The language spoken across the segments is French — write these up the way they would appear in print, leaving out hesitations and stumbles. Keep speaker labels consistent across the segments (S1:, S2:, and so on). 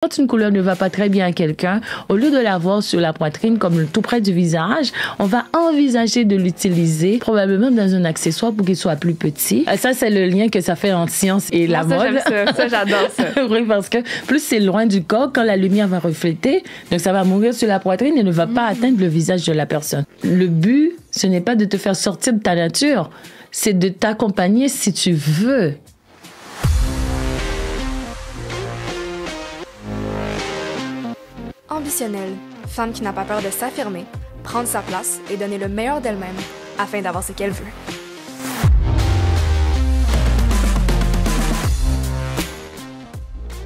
S1: Quand une couleur ne va pas très bien à quelqu'un, au lieu de l'avoir sur la poitrine comme tout près du visage, on va envisager de l'utiliser probablement dans un accessoire pour qu'il soit plus petit. Ça, c'est le lien que ça fait entre science et la mode.
S2: Ça, j'adore ça.
S1: Oui, parce que plus c'est loin du corps, quand la lumière va refléter, donc ça va mourir sur la poitrine et ne va pas atteindre le visage de la personne. Le but, ce n'est pas de te faire sortir de ta nature, c'est de t'accompagner si tu veux.
S2: Ambitionnelle, femme qui n'a pas peur de s'affirmer, prendre sa place et donner le meilleur d'elle-même afin d'avoir ce qu'elle veut.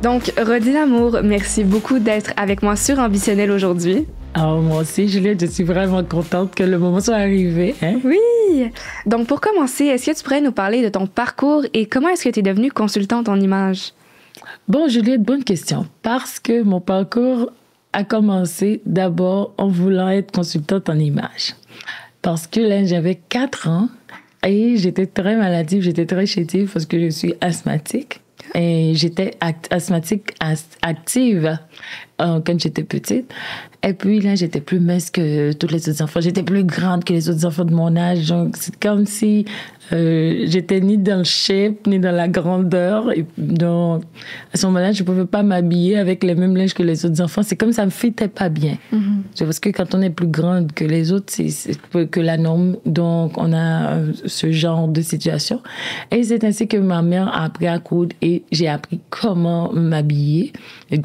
S2: Donc, Rodi Lamour, merci beaucoup d'être avec moi sur Ambitionnelle aujourd'hui.
S1: Alors, moi aussi, Juliette, je suis vraiment contente que le moment soit arrivé. Hein?
S2: Oui! Donc, pour commencer, est-ce que tu pourrais nous parler de ton parcours et comment est-ce que tu es devenue consultante en images?
S1: Bon, Juliette, bonne question. Parce que mon parcours a commencé d'abord en voulant être consultante en images. Parce que là, j'avais 4 ans et j'étais très maladive, j'étais très chétive parce que je suis asthmatique. Et j'étais asthmatique active quand j'étais petite. Et puis là, j'étais plus mince que tous les autres enfants. J'étais plus grande que les autres enfants de mon âge. Donc, c'est comme si j'étais ni dans le shape, ni dans la grandeur. Et donc, à ce moment-là, je ne pouvais pas m'habiller avec les mêmes linges que les autres enfants. C'est comme ça ne me fitait pas bien. Mm-hmm. Parce que quand on est plus grande que les autres, c'est que la norme. Donc, on a ce genre de situation. Et c'est ainsi que ma mère a appris à coudre et j'ai appris comment m'habiller.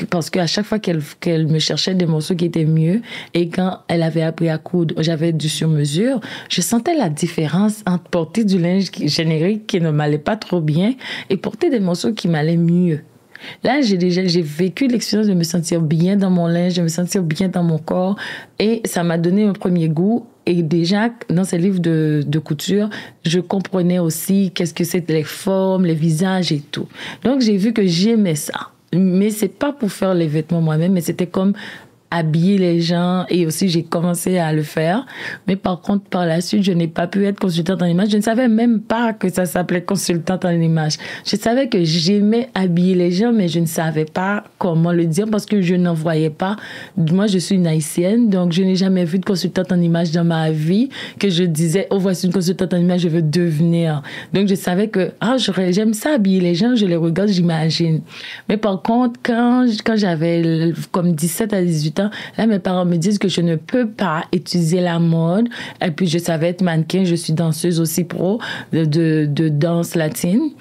S1: Parce qu'à chaque fois qu'elle me cherchait des morceaux qui étaient mieux, et quand elle avait appris à coudre, j'avais du sur-mesure, je sentais la différence entre porter du linge générique qui ne m'allait pas trop bien et porter des morceaux qui m'allaient mieux. Là, j'ai vécu l'expérience de me sentir bien dans mon linge, de me sentir bien dans mon corps, et ça m'a donné un premier goût. Et déjà, dans ces livres de couture, je comprenais aussi qu'est-ce que c'était les formes, les visages et tout. Donc, j'ai vu que j'aimais ça. Mais c'est pas pour faire les vêtements moi-même, mais c'était comme habiller les gens, et aussi j'ai commencé à le faire. Mais par contre, par la suite, je n'ai pas pu être consultante en image. Je ne savais même pas que ça s'appelait consultante en image. Je savais que j'aimais habiller les gens, mais je ne savais pas comment le dire parce que je n'en voyais pas. Moi, je suis une haïtienne, donc je n'ai jamais vu de consultante en image dans ma vie que je disais, oh, voici une consultante en image, je veux devenir. Donc, je savais que, j'aime ça habiller les gens, je les regarde, j'imagine. Mais par contre, quand j'avais comme 17 à 18 ans, là, mes parents me disent que je ne peux pas utiliser la mode. Et puis, je savais être mannequin. Je suis danseuse aussi pro de danse latine.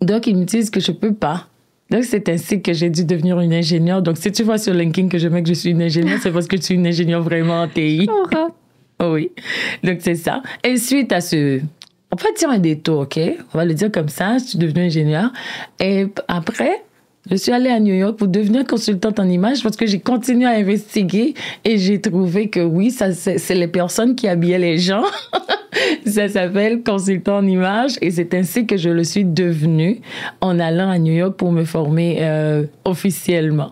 S1: Donc, ils me disent que je peux pas. Donc, c'est ainsi que j'ai dû devenir une ingénieure. Donc, si tu vois sur LinkedIn que je mets que je suis une ingénieure, c'est parce que je suis une ingénieure vraiment en TI. Oui. Donc, c'est ça. Et suite à ce... On va dire un détour, OK? On va le dire comme ça. Je suis devenue ingénieure. Et après... je suis allée à New York pour devenir consultante en images parce que j'ai continué à investiguer et j'ai trouvé que oui, ça, c'est les personnes qui habillaient les gens. Ça s'appelle consultant en images et c'est ainsi que je le suis devenue en allant à New York pour me former officiellement.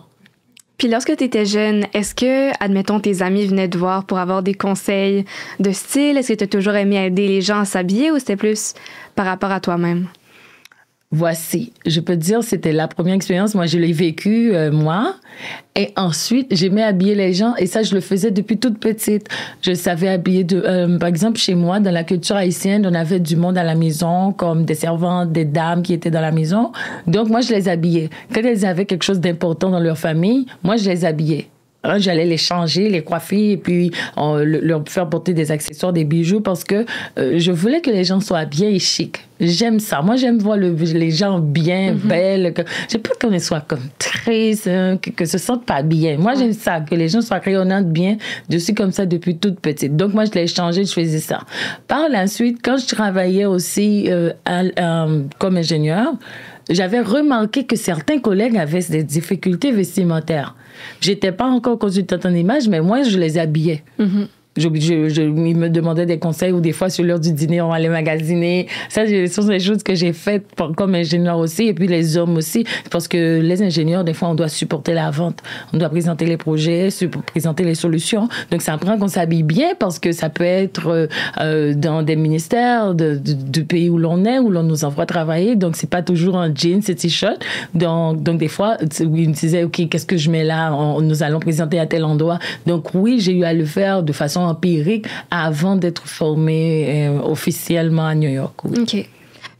S2: Puis lorsque tu étais jeune, est-ce que, admettons, tes amis venaient te voir pour avoir des conseils de style? Est-ce que tu as toujours aimé aider les gens à s'habiller ou c'était plus par rapport à toi-même?
S1: Voici, je peux te dire, c'était la première expérience. Moi, je l'ai vécue, moi. Et ensuite, j'aimais habiller les gens. Et ça, je le faisais depuis toute petite. Je savais habiller par exemple, chez moi, dans la culture haïtienne, on avait du monde à la maison, comme des servantes, des dames qui étaient dans la maison. Donc, moi, je les habillais. Quand elles avaient quelque chose d'important dans leur famille, moi, je les habillais. Alors, j'allais les changer, les coiffer et puis leur faire porter des accessoires, des bijoux parce que je voulais que les gens soient bien et chics. J'aime ça. Moi, j'aime voir les gens bien, belles. J'ai pas qu'on soit comme tristes, que se sentent pas bien. Moi, j'aime ça, que les gens soient rayonnantes bien. Je suis comme ça depuis toute petite. Donc, moi, je l'ai changé, je faisais ça. Par la suite, quand je travaillais aussi comme ingénieur, j'avais remarqué que certains collègues avaient des difficultés vestimentaires. J'étais pas encore consultante en image, mais moi, je les habillais. Ils me demandaient des conseils ou des fois sur l'heure du dîner, on allait magasiner. Ça, ce sont des choses que j'ai faites comme ingénieur aussi. Et puis les hommes aussi, parce que les ingénieurs, des fois, on doit supporter la vente. On doit présenter les projets, présenter les solutions. Donc, ça prend qu'on s'habille bien parce que ça peut être dans des ministères du pays où l'on est, où l'on nous envoie travailler. Donc, c'est pas toujours un jeans et t-shirt. Donc, des fois, ils me disaient, OK, qu'est-ce que je mets là? Nous allons présenter à tel endroit. Donc, oui, j'ai eu à le faire de façon empirique avant d'être formée officiellement à New York. Oui.
S2: OK.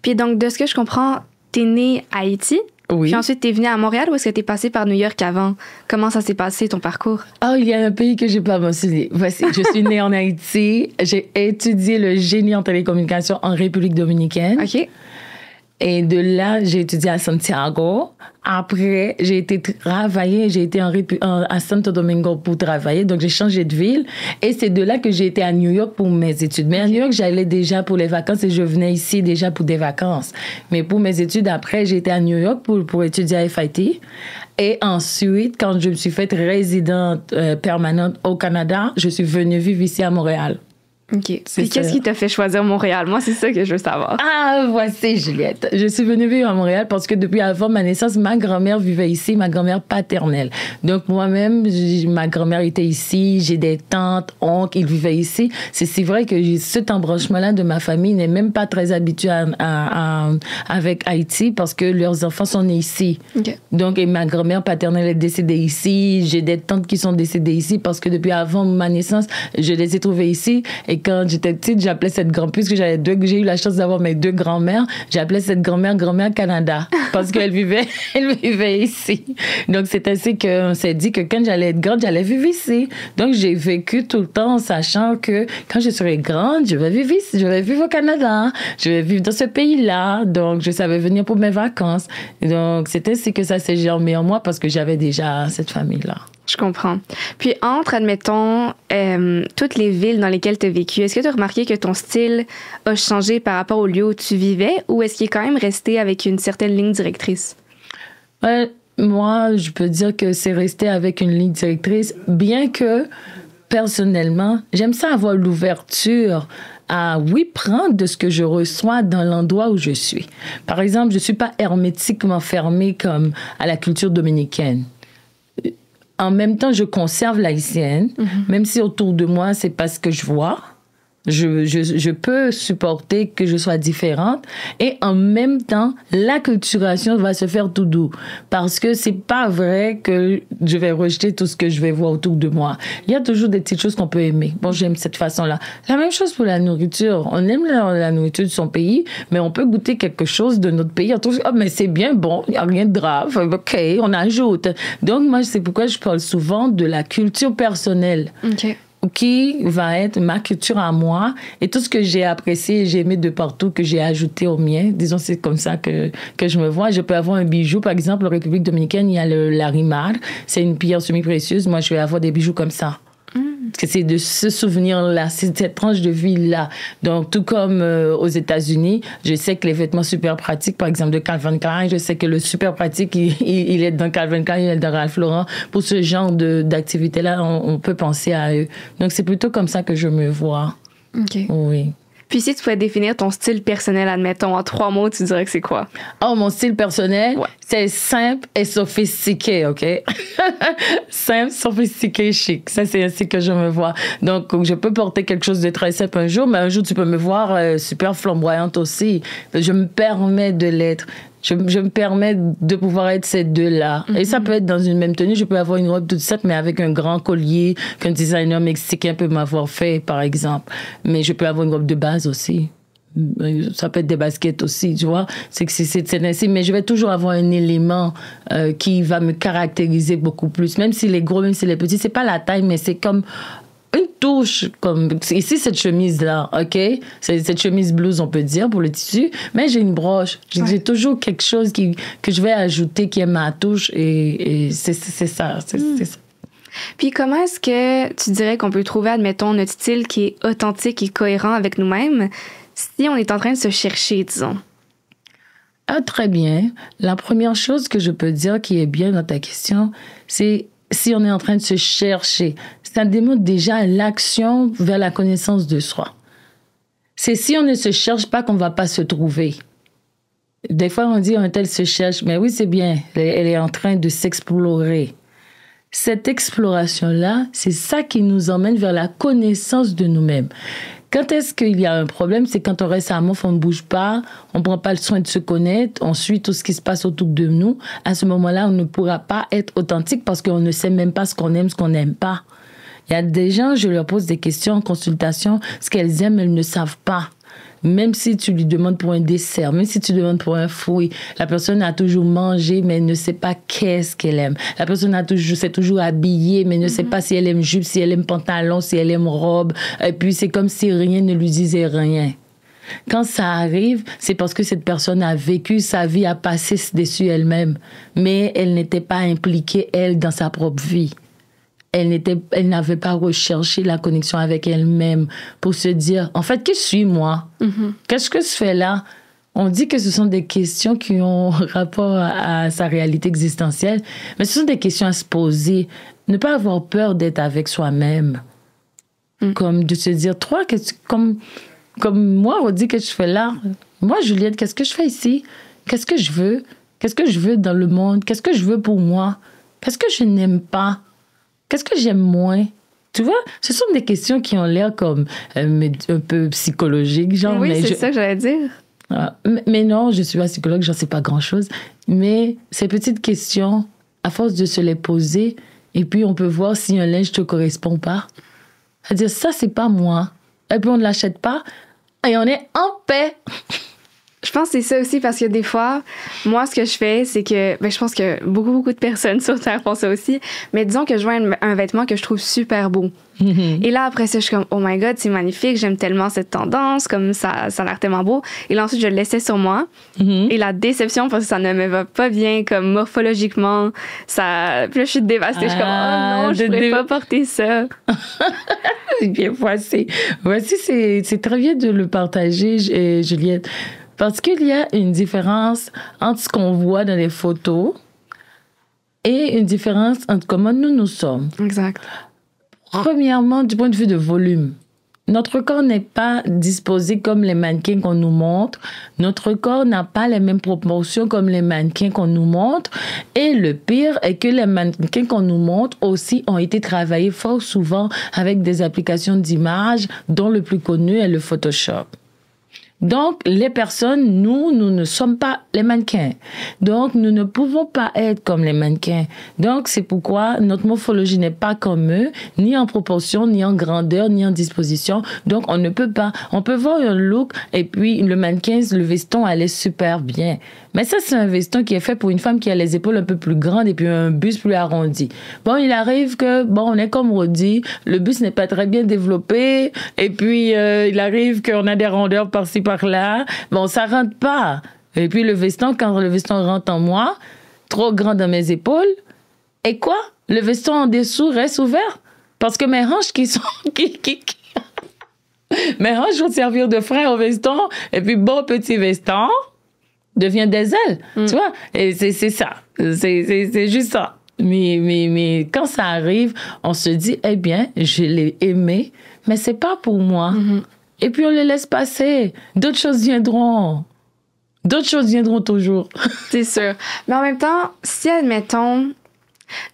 S2: Puis donc, de ce que je comprends, t'es née à Haïti.
S1: Oui.
S2: Puis ensuite, t'es venue à Montréal ou est-ce que t'es passée par New York avant? Comment ça s'est passé, ton parcours?
S1: Oh, il y a un pays que j'ai pas mentionné. Voici, je suis née en Haïti. J'ai étudié le génie en télécommunications en République dominicaine.
S2: OK.
S1: Et de là, j'ai étudié à Santiago. Après, j'ai été travailler. J'ai été à Santo Domingo pour travailler. Donc, j'ai changé de ville. Et c'est de là que j'ai été à New York pour mes études. Mais à New York, j'allais déjà pour les vacances et je venais ici déjà pour des vacances. Mais pour mes études, après, j'ai été à New York pour étudier à FIT. Et ensuite, quand je me suis faite résidente permanente au Canada, je suis venue vivre ici à Montréal.
S2: OK. Puis qu'est-ce qui t'a fait choisir Montréal? Moi, c'est ça que je veux savoir.
S1: Ah, voici, Juliette. Je suis venue vivre à Montréal parce que depuis avant ma naissance, ma grand-mère vivait ici, ma grand-mère paternelle. Donc, moi-même, ma grand-mère était ici, j'ai des tantes, oncles, ils vivaient ici. C'est vrai que cet embranchement-là de ma famille n'est même pas très habitué avec Haïti parce que leurs enfants sont nés ici.
S2: Okay.
S1: Donc, et ma grand-mère paternelle est décédée ici. J'ai des tantes qui sont décédées ici parce que depuis avant ma naissance, je les ai trouvées ici. Et quand j'étais petite, j'appelais cette grand-mère, puisque j'ai eu la chance d'avoir mes deux grands-mères, j'appelais cette grand-mère Canada, parce qu'elle vivait ici. Donc, c'est ainsi qu'on s'est dit que quand j'allais être grande, j'allais vivre ici. Donc, j'ai vécu tout le temps en sachant que quand je serai grande, je vais vivre ici, je vais vivre au Canada, je vais vivre dans ce pays-là. Donc, je savais venir pour mes vacances. Donc, c'est ainsi que ça s'est germé en moi parce que j'avais déjà cette famille-là.
S2: Je comprends. Puis entre, admettons, toutes les villes dans lesquelles tu as vécu, est-ce que tu as remarqué que ton style a changé par rapport au lieu où tu vivais ou est-ce qu'il est quand même resté avec une certaine ligne directrice?
S1: Moi, je peux dire que c'est resté avec une ligne directrice, bien que, personnellement, j'aime ça avoir l'ouverture à, oui, prendre de ce que je reçois dans l'endroit où je suis. Par exemple, je ne suis pas hermétiquement fermée comme à la culture dominicaine. En même temps, je conserve l'haïtienne, même si autour de moi, c'est pas ce que je vois. Je peux supporter que je sois différente et en même temps, l'acculturation va se faire tout doux parce que c'est pas vrai que je vais rejeter tout ce que je vais voir autour de moi. Il y a toujours des petites choses qu'on peut aimer. Bon, j'aime cette façon-là. La même chose pour la nourriture. On aime la nourriture de son pays, mais on peut goûter quelque chose de notre pays. On trouve, oh, mais c'est bien bon, il n'y a rien de grave. OK, on ajoute. Donc, moi, c'est pourquoi je parle souvent de la culture personnelle.
S2: OK.
S1: Qui va être ma culture à moi et tout ce que j'ai apprécié et j'ai aimé de partout que j'ai ajouté au mien. Disons, c'est comme ça que je me vois. Je peux avoir un bijou, par exemple, en République dominicaine, il y a l'arimar. C'est une pierre semi-précieuse. Moi, je vais avoir des bijoux comme ça. Parce que c'est de ce souvenir-là, c'est cette tranche de vie-là. Donc, tout comme aux États-Unis, je sais que les vêtements super pratiques, par exemple de Calvin Klein, je sais que le super pratique, il est dans Calvin Klein, il est dans Ralph Lauren. Pour ce genre d'activité-là, on peut penser à eux. Donc, c'est plutôt comme ça que je me vois.
S2: OK.
S1: Oui.
S2: Puis si tu pouvais définir ton style personnel, admettons, en 3 mots, tu dirais que c'est quoi?
S1: Oh, mon style personnel,
S2: ouais.
S1: C'est simple et sophistiqué, OK? Simple, sophistiqué, chic. Ça, c'est ainsi que je me vois. Donc, je peux porter quelque chose de très simple un jour, mais un jour, tu peux me voir super flamboyante aussi. Je me permets de l'être. Je me permets de pouvoir être ces deux-là. Et ça peut être dans une même tenue. Je peux avoir une robe toute simple, mais avec un grand collier qu'un designer mexicain peut m'avoir fait, par exemple. Mais je peux avoir une robe de base aussi. Ça peut être des baskets aussi, tu vois. C'est ainsi. Mais je vais toujours avoir un élément qui va me caractériser beaucoup plus. Même si les gros, même si les petits, c'est pas la taille, mais c'est comme une touche, comme ici, cette chemise-là, OK? C'est cette chemise blouse, on peut dire, pour le tissu, mais j'ai une broche. J'ai toujours quelque chose que je vais ajouter qui est ma touche et c'est ça. C'est ça.
S2: Puis comment est-ce que tu dirais qu'on peut trouver, admettons, notre style qui est authentique et cohérent avec nous-mêmes si on est en train de se chercher, disons?
S1: Ah, très bien. La première chose que je peux dire qui est bien dans ta question, c'est si on est en train de se chercher, ça démontre déjà l'action vers la connaissance de soi. C'est si on ne se cherche pas qu'on ne va pas se trouver. Des fois, on dit un tel se cherche, mais oui, c'est bien, elle est en train de s'explorer. Cette exploration-là, c'est ça qui nous emmène vers la connaissance de nous-mêmes. Quand est-ce qu'il y a un problème? C'est quand on reste à mouf, on ne bouge pas, on ne prend pas le soin de se connaître, on suit tout ce qui se passe autour de nous. À ce moment-là, on ne pourra pas être authentique parce qu'on ne sait même pas ce qu'on aime, ce qu'on n'aime pas. Il y a des gens, je leur pose des questions en consultation, ce qu'elles aiment, elles ne savent pas. Même si tu lui demandes pour un dessert, même si tu demandes pour un fruit, la personne a toujours mangé, mais elle ne sait pas qu'est-ce qu'elle aime. La personne s'est toujours habillée, mais ne sait pas si elle aime jupe, si elle aime pantalon, si elle aime robe. Et puis, c'est comme si rien ne lui disait rien. Quand ça arrive, c'est parce que cette personne a vécu sa vie, a passé dessus elle-même. Mais elle n'était pas impliquée, elle, dans sa propre vie. Elle n'avait pas recherché la connexion avec elle-même pour se dire, en fait, qui suis-moi? Qu'est-ce que je fais là? On dit que ce sont des questions qui ont rapport à sa réalité existentielle, mais ce sont des questions à se poser. Ne pas avoir peur d'être avec soi-même. Comme de se dire, toi, comme moi, on dit que je fais là. Moi, Juliette, qu'est-ce que je fais ici? Qu'est-ce que je veux? Qu'est-ce que je veux dans le monde? Qu'est-ce que je veux pour moi? Qu'est-ce que je n'aime pas? Qu'est-ce que j'aime moins? Tu vois, ce sont des questions qui ont l'air comme un peu psychologiques. Genre,
S2: oui, c'est ça que j'allais dire.
S1: Mais non, je ne suis pas psychologue, j'en sais pas grand-chose. Mais ces petites questions, à force de se les poser, et puis on peut voir si un linge ne te correspond pas. C'est-à-dire, ça, c'est pas moi. Et puis on ne l'achète pas, et on est en paix.
S2: Je pense que c'est ça aussi parce que des fois, moi, ce que je fais, c'est que, je pense que beaucoup de personnes sur Terre font ça aussi, mais disons que je vois un vêtement que je trouve super beau. Et là, après ça, je suis comme, oh my God, c'est magnifique, j'aime tellement cette tendance, comme ça a l'air tellement beau. Et là, ensuite, je le laissais sur moi. Et la déception, parce que ça ne me va pas bien, comme morphologiquement, ça... Puis là, je suis dévastée. Je suis comme, oh non, je pourrais pas porter ça.
S1: Bien, voici, c'est très bien de le partager, Juliette. Parce qu'il y a une différence entre ce qu'on voit dans les photos et une différence entre comment nous sommes.
S2: Exact.
S1: Premièrement, du point de vue de volume, notre corps n'est pas disposé comme les mannequins qu'on nous montre. Notre corps n'a pas les mêmes proportions comme les mannequins qu'on nous montre. Et le pire est que les mannequins qu'on nous montre aussi ont été travaillés fort souvent avec des applications d'images dont le plus connu est le Photoshop. Donc, les personnes, nous ne sommes pas les mannequins. Donc, nous ne pouvons pas être comme les mannequins. Donc, c'est pourquoi notre morphologie n'est pas comme eux, ni en proportion, ni en grandeur, ni en disposition. Donc, on ne peut pas. On peut voir un look et puis le mannequin, le veston allait super bien. Mais ça, c'est un veston qui est fait pour une femme qui a les épaules un peu plus grandes et puis un buste plus arrondi. Bon, il arrive que, on est comme Rodi, le buste n'est pas très bien développé et puis il arrive qu'on a des rondeurs par-ci, par-là. Bon, ça rentre pas. Et puis le veston, quand le veston rentre en moi, trop grand dans mes épaules, et quoi? Le veston en dessous reste ouvert parce que mes hanches qui sont... mes hanches vont servir de frein au veston et puis bon petit veston devient des ailes, tu vois? Et c'est ça. C'est juste ça. Mais quand ça arrive, on se dit, eh bien, je l'ai aimé, mais c'est pas pour moi. Et puis on les laisse passer. D'autres choses viendront. D'autres choses viendront toujours.
S2: C'est sûr. Mais en même temps, si, admettons,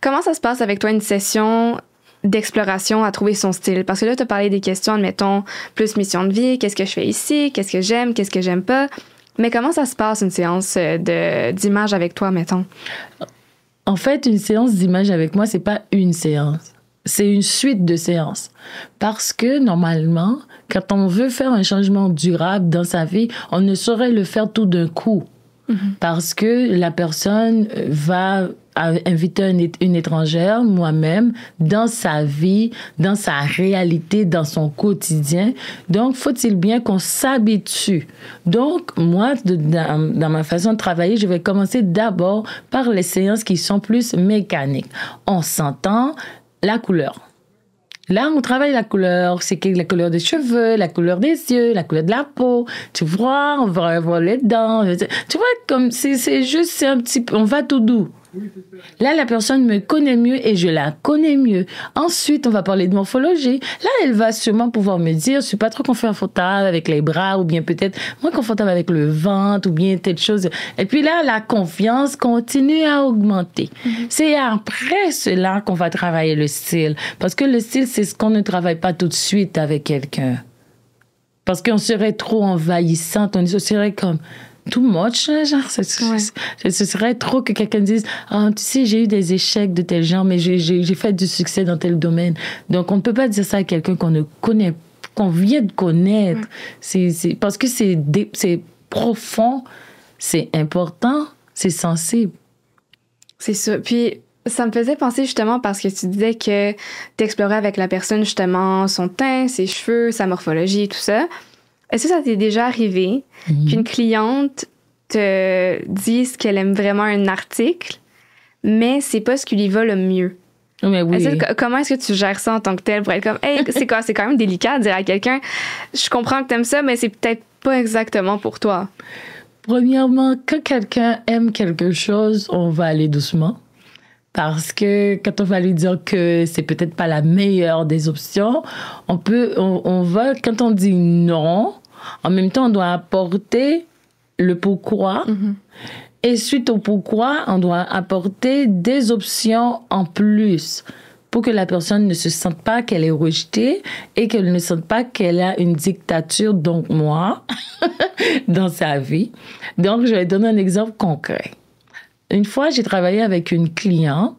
S2: comment ça se passe avec toi une session d'exploration à trouver son style? Parce que là, tu as parlé des questions, admettons, plus mission de vie, qu'est-ce que je fais ici, qu'est-ce que j'aime pas. Mais comment ça se passe, une séance d'image avec toi, mettons?
S1: En fait, une séance d'image avec moi, c'est pas une séance. C'est une suite de séances. Parce que, normalement, quand on veut faire un changement durable dans sa vie, on ne saurait le faire tout d'un coup. Parce que la personne va inviter une étrangère, moi-même, dans sa vie, dans sa réalité, dans son quotidien. Donc, faut-il bien qu'on s'habitue. Donc, moi, dans ma façon de travailler, je vais commencer d'abord par les séances qui sont plus mécaniques. On s'entend, la couleur. Là, on travaille la couleur. C'est la couleur des cheveux, la couleur des yeux, la couleur de la peau. Tu vois, on va voir les dents. Tu vois, comme c'est juste, c'est un petit peu, on va tout doux. Là, la personne me connaît mieux et je la connais mieux. Ensuite, on va parler de morphologie. Là, elle va sûrement pouvoir me dire, je suis pas trop confortable avec les bras ou bien peut-être moins confortable avec le ventre ou bien telle chose. Et puis là, la confiance continue à augmenter. C'est après cela qu'on va travailler le style. Parce que le style, c'est ce qu'on ne travaille pas tout de suite avec quelqu'un. Parce qu'on serait trop envahissante, on serait comme too much, genre, ce serait trop que quelqu'un dise, ah, tu sais, j'ai eu des échecs de tel genre, mais j'ai fait du succès dans tel domaine. Donc, on ne peut pas dire ça à quelqu'un qu'on ne connaît, qu'on vient de connaître. Parce que c'est profond, c'est important, c'est sensible.
S2: C'est ça. Puis, ça me faisait penser justement parce que tu disais que tu explorais avec la personne justement son teint, ses cheveux, sa morphologie, tout ça. Est-ce que ça t'est déjà arrivé qu'une cliente te dise qu'elle aime vraiment un article, mais c'est pas ce qui lui va le mieux?
S1: Mais oui.
S2: Comment est-ce que tu gères ça en tant que tel pour être comme, hey, c'est quand même délicat de dire à quelqu'un, je comprends que t'aimes ça, mais c'est peut-être pas exactement pour toi.
S1: Premièrement, quand quelqu'un aime quelque chose, on va aller doucement. Parce que quand on va lui dire que c'est peut-être pas la meilleure des options, on va, quand on dit non, en même temps, on doit apporter le pourquoi. Et suite au pourquoi, on doit apporter des options en plus pour que la personne ne se sente pas qu'elle est rejetée et qu'elle ne sente pas qu'elle a une dictature, donc moi, dans sa vie. Donc, je vais donner un exemple concret. Une fois, j'ai travaillé avec une cliente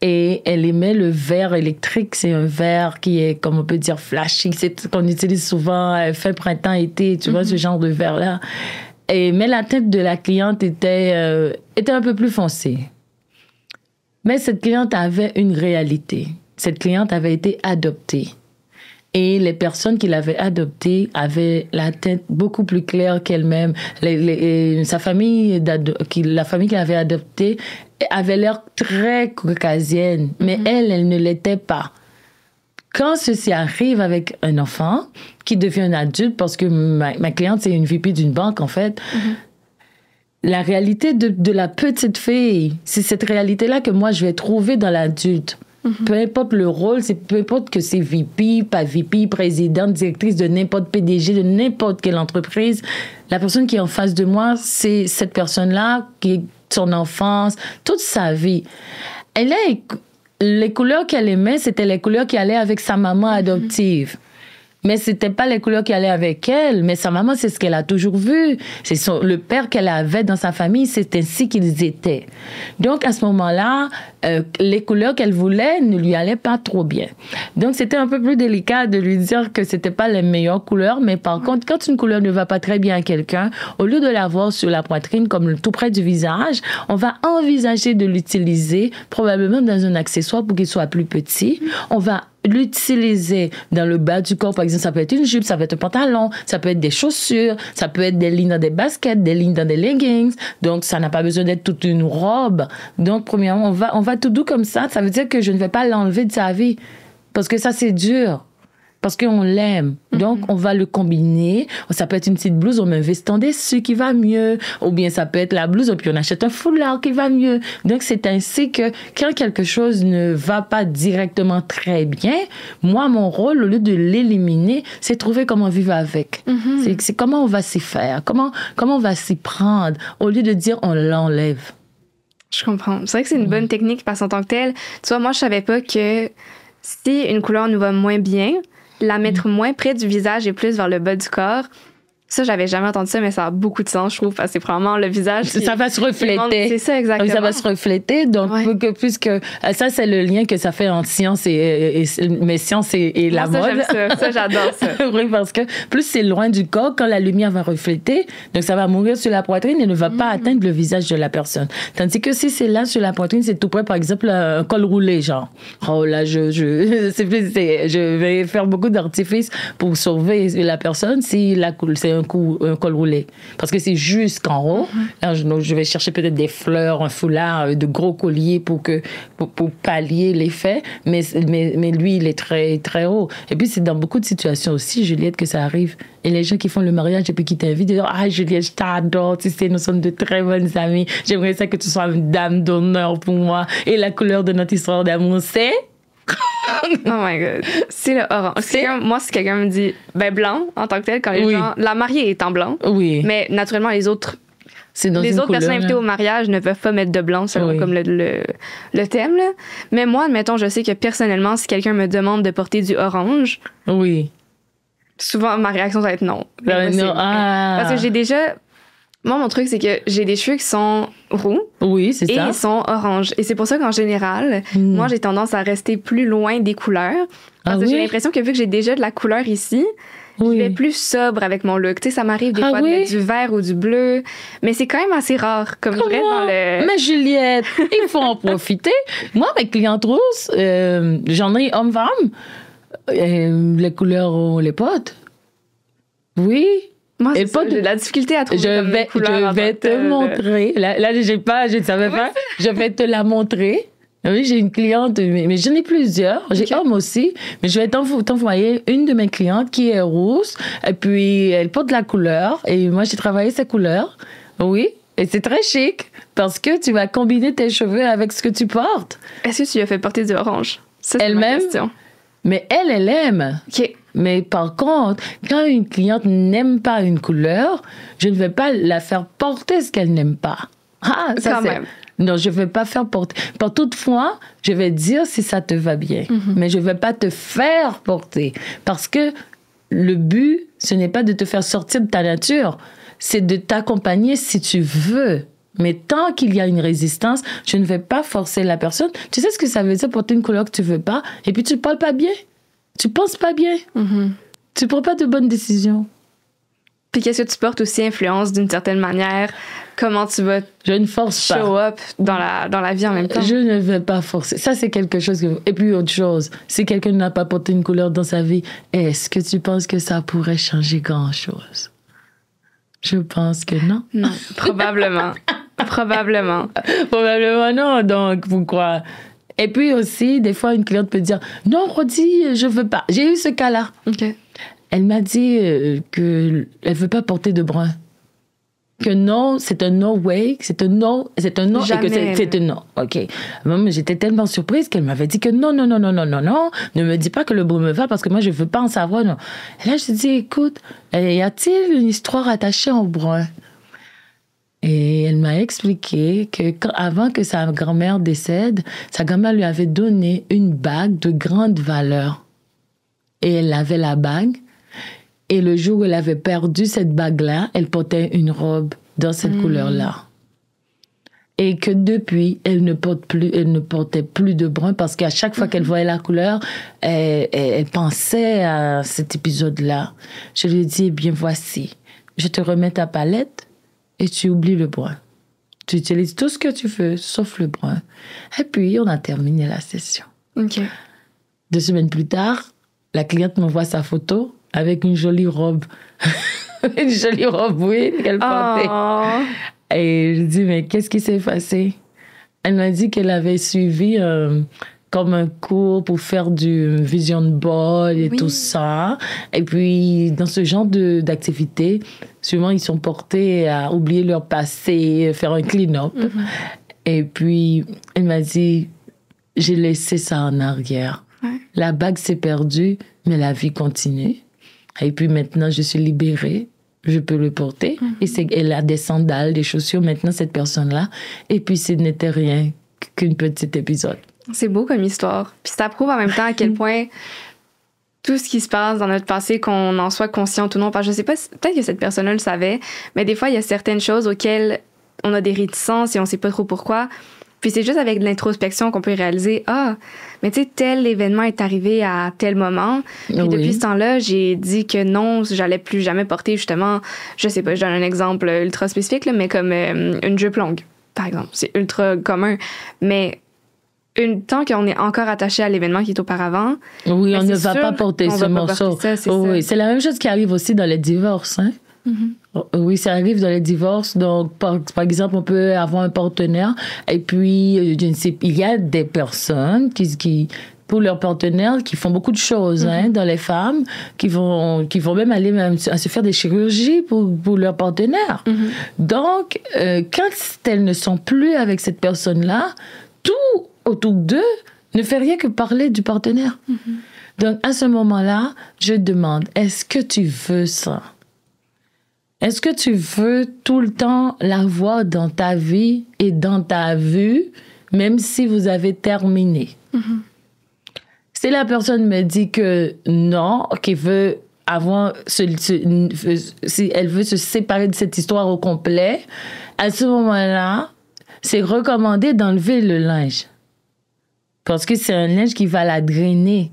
S1: et elle aimait le verre électrique. C'est un verre qui est, comme on peut dire, flashy. C'est ce qu'on utilise souvent, fin printemps, été, tu vois, ce genre de verre-là. Mais la tête de la cliente était un peu plus foncée. Mais cette cliente avait une réalité. Cette cliente avait été adoptée. Et les personnes qui l'avaient adoptée avaient la tête beaucoup plus claire qu'elle-même. La famille qui l'avait adoptée avait l'air très caucasienne, mais elle ne l'était pas. Quand ceci arrive avec un enfant qui devient un adulte, parce que ma cliente, c'est une VP d'une banque, en fait, la réalité de la petite fille, c'est cette réalité-là que moi, je vais trouver dans l'adulte. Peu importe le rôle, peu importe que c'est VP, pas VP, présidente, directrice de n'importe PDG, de n'importe quelle entreprise, la personne qui est en face de moi, c'est cette personne-là qui est son enfance, toute sa vie. Les couleurs qu'elle aimait, c'était les couleurs qui allaient avec sa maman adoptive. Mais c'était pas les couleurs qui allaient avec elle. Mais sa maman, c'est ce qu'elle a toujours vu. C'est le père qu'elle avait dans sa famille, c'est ainsi qu'ils étaient. Donc, à ce moment-là, les couleurs qu'elle voulait ne lui allaient pas trop bien. Donc, c'était un peu plus délicat de lui dire que c'était pas les meilleures couleurs. Mais par contre, quand une couleur ne va pas très bien à quelqu'un, au lieu de l'avoir sur la poitrine, comme tout près du visage, on va envisager de l'utiliser probablement dans un accessoire pour qu'il soit plus petit. On va l'utiliser dans le bas du corps. Par exemple, ça peut être une jupe, ça peut être un pantalon, ça peut être des chaussures, ça peut être des lignes dans des baskets, des lignes dans des leggings. Donc, ça n'a pas besoin d'être toute une robe. Donc, premièrement, on va tout doux comme ça. Ça veut dire que je ne vais pas l'enlever de sa vie. Parce que ça, c'est dur. Parce qu'on l'aime. Donc, on va le combiner. Ça peut être une petite blouse, on met un veston dessus qui va mieux. Ou bien, ça peut être la blouse, et puis on achète un foulard qui va mieux. Donc, c'est ainsi que quand quelque chose ne va pas directement très bien, moi, mon rôle, au lieu de l'éliminer, c'est trouver comment vivre avec. C'est comment on va s'y faire, comment on va s'y prendre, au lieu de dire on l'enlève.
S2: Je comprends. C'est vrai que c'est une bonne technique parce qu'en tant que telle, tu vois, moi, je savais pas que si une couleur nous va moins bien, la mettre moins près du visage et plus vers le bas du corps. Ça, j'avais jamais entendu ça, mais ça a beaucoup de sens, je trouve, parce que c'est probablement le visage.
S1: Ça va se refléter.
S2: C'est ça, exactement.
S1: Ça va se refléter. Donc, puisque ça, c'est le lien que ça fait entre science mais science et la mode.
S2: J'aime ça. Ça, j'adore ça.
S1: Oui, parce que plus c'est loin du corps, quand la lumière va refléter, donc ça va mourir sur la poitrine et ne va pas atteindre le visage de la personne. Tandis que si c'est là sur la poitrine, c'est tout près, par exemple, un col roulé, genre. Oh là, je vais faire beaucoup d'artifices pour sauver la personne. Si c'est un col roulé. Parce que c'est jusqu'en haut. Alors, je vais chercher peut-être des fleurs, un foulard, de gros colliers pour pallier l'effet. Mais lui, il est très, très haut. Et puis, c'est dans beaucoup de situations aussi, Juliette, que ça arrive. Et les gens qui font le mariage et puis qui t'invitent, ils disent « Ah, Juliette, je t'adore, tu sais, nous sommes de très bonnes amies. J'aimerais ça que tu sois une dame d'honneur pour moi. Et la couleur de notre histoire d'amour, c'est... »
S2: Oh my God. C'est le orange. Moi, si quelqu'un me dit blanc en tant que tel, quand les gens. La mariée est en blanc.
S1: Oui.
S2: Mais naturellement, les autres
S1: couleur,
S2: personnes invitées au mariage ne peuvent pas mettre de blanc selon comme le thème. Là. Mais moi, admettons, je sais que personnellement, si quelqu'un me demande de porter du orange,
S1: oui.
S2: Souvent, ma réaction va être non.
S1: Non.
S2: Parce que j'ai déjà. Moi, mon truc, c'est que j'ai des cheveux qui sont roux.
S1: Oui, c'est ça.
S2: Et ils sont oranges. Et c'est pour ça qu'en général, moi, j'ai tendance à rester plus loin des couleurs. Parce que j'ai l'impression que vu que j'ai déjà de la couleur ici, je vais plus sobre avec mon look. Tu sais, ça m'arrive des fois de mettre du vert ou du bleu. Mais c'est quand même assez rare. Comme je reste dans le...
S1: Mais Juliette, il faut en profiter. Moi, mes clientes rousses, j'en ai homme-femme. Les couleurs ont les potes. Oui.
S2: Moi, j'ai de la difficulté à trouver
S1: je vais te montrer. Là, je ne savais pas. Je vais te la montrer. Oui, j'ai une cliente, mais j'en ai plusieurs. J'ai homme aussi. Mais je vais t'envoyer une de mes clientes qui est rousse. Et puis, elle porte de la couleur. Et moi, j'ai travaillé sa couleur. Oui. Et c'est très chic parce que tu vas combiner tes cheveux avec ce que tu portes.
S2: Est-ce que tu lui as fait porter du orange? Ça, c'est
S1: elle-même.
S2: Ma question.
S1: Mais elle aime.
S2: OK.
S1: Mais par contre, quand une cliente n'aime pas une couleur, je ne vais pas la faire porter ce qu'elle n'aime pas. Ah, ça c'est... Même. Non, je ne vais pas faire porter. Par toutefois, je vais dire si ça te va bien. Mais je ne vais pas te faire porter. Parce que le but, ce n'est pas de te faire sortir de ta nature. C'est de t'accompagner si tu veux. Mais tant qu'il y a une résistance, je ne vais pas forcer la personne. Tu sais ce que ça veut dire porter une couleur que tu ne veux pas et puis tu ne parles pas bien. Tu penses pas bien. Tu prends pas de bonnes décisions.
S2: Puis qu'est-ce que tu portes aussi influence d'une certaine manière comment tu vas
S1: je ne force pas.
S2: Show up dans la vie en même temps.
S1: Je ne vais pas forcer. Ça, c'est quelque chose que... Et puis, autre chose, si quelqu'un n'a pas porté une couleur dans sa vie, est-ce que tu penses que ça pourrait changer grand-chose? Je pense que non.
S2: Non, probablement. Probablement
S1: non. Donc, pourquoi? Et puis aussi, des fois, une cliente peut dire « Non, Rodi, je veux pas. » J'ai eu ce cas-là.
S2: Okay.
S1: Elle m'a dit qu'elle ne veut pas porter de brun. Que non, c'est un no way, c'est un no,
S2: Jamais.
S1: et que c'est un non. OK. Moi, j'étais tellement surprise qu'elle m'avait dit que non, ne me dis pas que le brun me va parce que moi, je ne veux pas en savoir. Non. Et là, je dis, écoute, y a-t-il une histoire attachée au brun? Et elle m'a expliqué que avant que sa grand-mère décède, sa grand-mère lui avait donné une bague de grande valeur. Et elle avait la bague. Et le jour où elle avait perdu cette bague-là, elle portait une robe dans cette couleur-là. Et que depuis, elle ne portait plus de brun parce qu'à chaque fois qu'elle voyait la couleur, elle pensait à cet épisode-là. Je lui ai dit, eh bien voici, je te remets ta palette et tu oublies le brun. Tu utilises tout ce que tu veux, sauf le brun. Et puis, on a terminé la session.
S2: OK.
S1: 2 semaines plus tard, la cliente m'envoie sa photo avec une jolie robe. Une jolie robe, oui, qu'elle portait. Oh. Et je dis, mais qu'est-ce qui s'est passé? Elle m'a dit qu'elle avait suivi comme un cours pour faire du vision board et tout ça. Et puis, dans ce genre d'activité, souvent, ils sont portés à oublier leur passé, faire un clean-up. Et puis, elle m'a dit, j'ai laissé ça en arrière. La bague s'est perdue, mais la vie continue. Et puis maintenant, je suis libérée. Je peux le porter. Et elle a des sandales, des chaussures, maintenant, cette personne-là. Et puis, ce n'était rien qu'un petit épisode.
S2: C'est beau comme histoire. Puis ça prouve en même temps à quel point tout ce qui se passe dans notre passé, qu'on en soit conscient ou non, parce que je sais pas, peut-être que cette personne-là le savait, mais des fois, il y a certaines choses auxquelles on a des réticences et on sait pas trop pourquoi. Puis c'est juste avec de l'introspection qu'on peut réaliser, mais tu sais, tel événement est arrivé à tel moment. Puis depuis ce temps-là, j'ai dit que non, j'allais plus jamais porter justement, je sais pas, je donne un exemple ultra spécifique, là, mais comme une jupe longue, par exemple. C'est ultra commun. Mais tant qu'on est encore attaché à l'événement qui est auparavant.
S1: Oui, on ne va pas porter ce morceau.
S2: C'est
S1: la même chose qui arrive aussi dans les divorces, hein? Oui, ça arrive dans les divorces. Donc, par exemple, on peut avoir un partenaire et puis, je ne sais, il y a des personnes qui pour leur partenaire, qui font beaucoup de choses dans les femmes, qui vont même aller à se faire des chirurgies pour leur partenaire. Donc, quand elles ne sont plus avec cette personne-là, tout autour d'eux ne fait rien que parler du partenaire. Donc, à ce moment-là, je demande, est-ce que tu veux ça? Est-ce que tu veux tout le temps l'avoir dans ta vie et dans ta vue, même si vous avez terminé? Si la personne me dit que non, qu'elle veut avoir si elle veut se séparer de cette histoire au complet, à ce moment-là, c'est recommandé d'enlever le linge. Parce que c'est un linge qui va la drainer.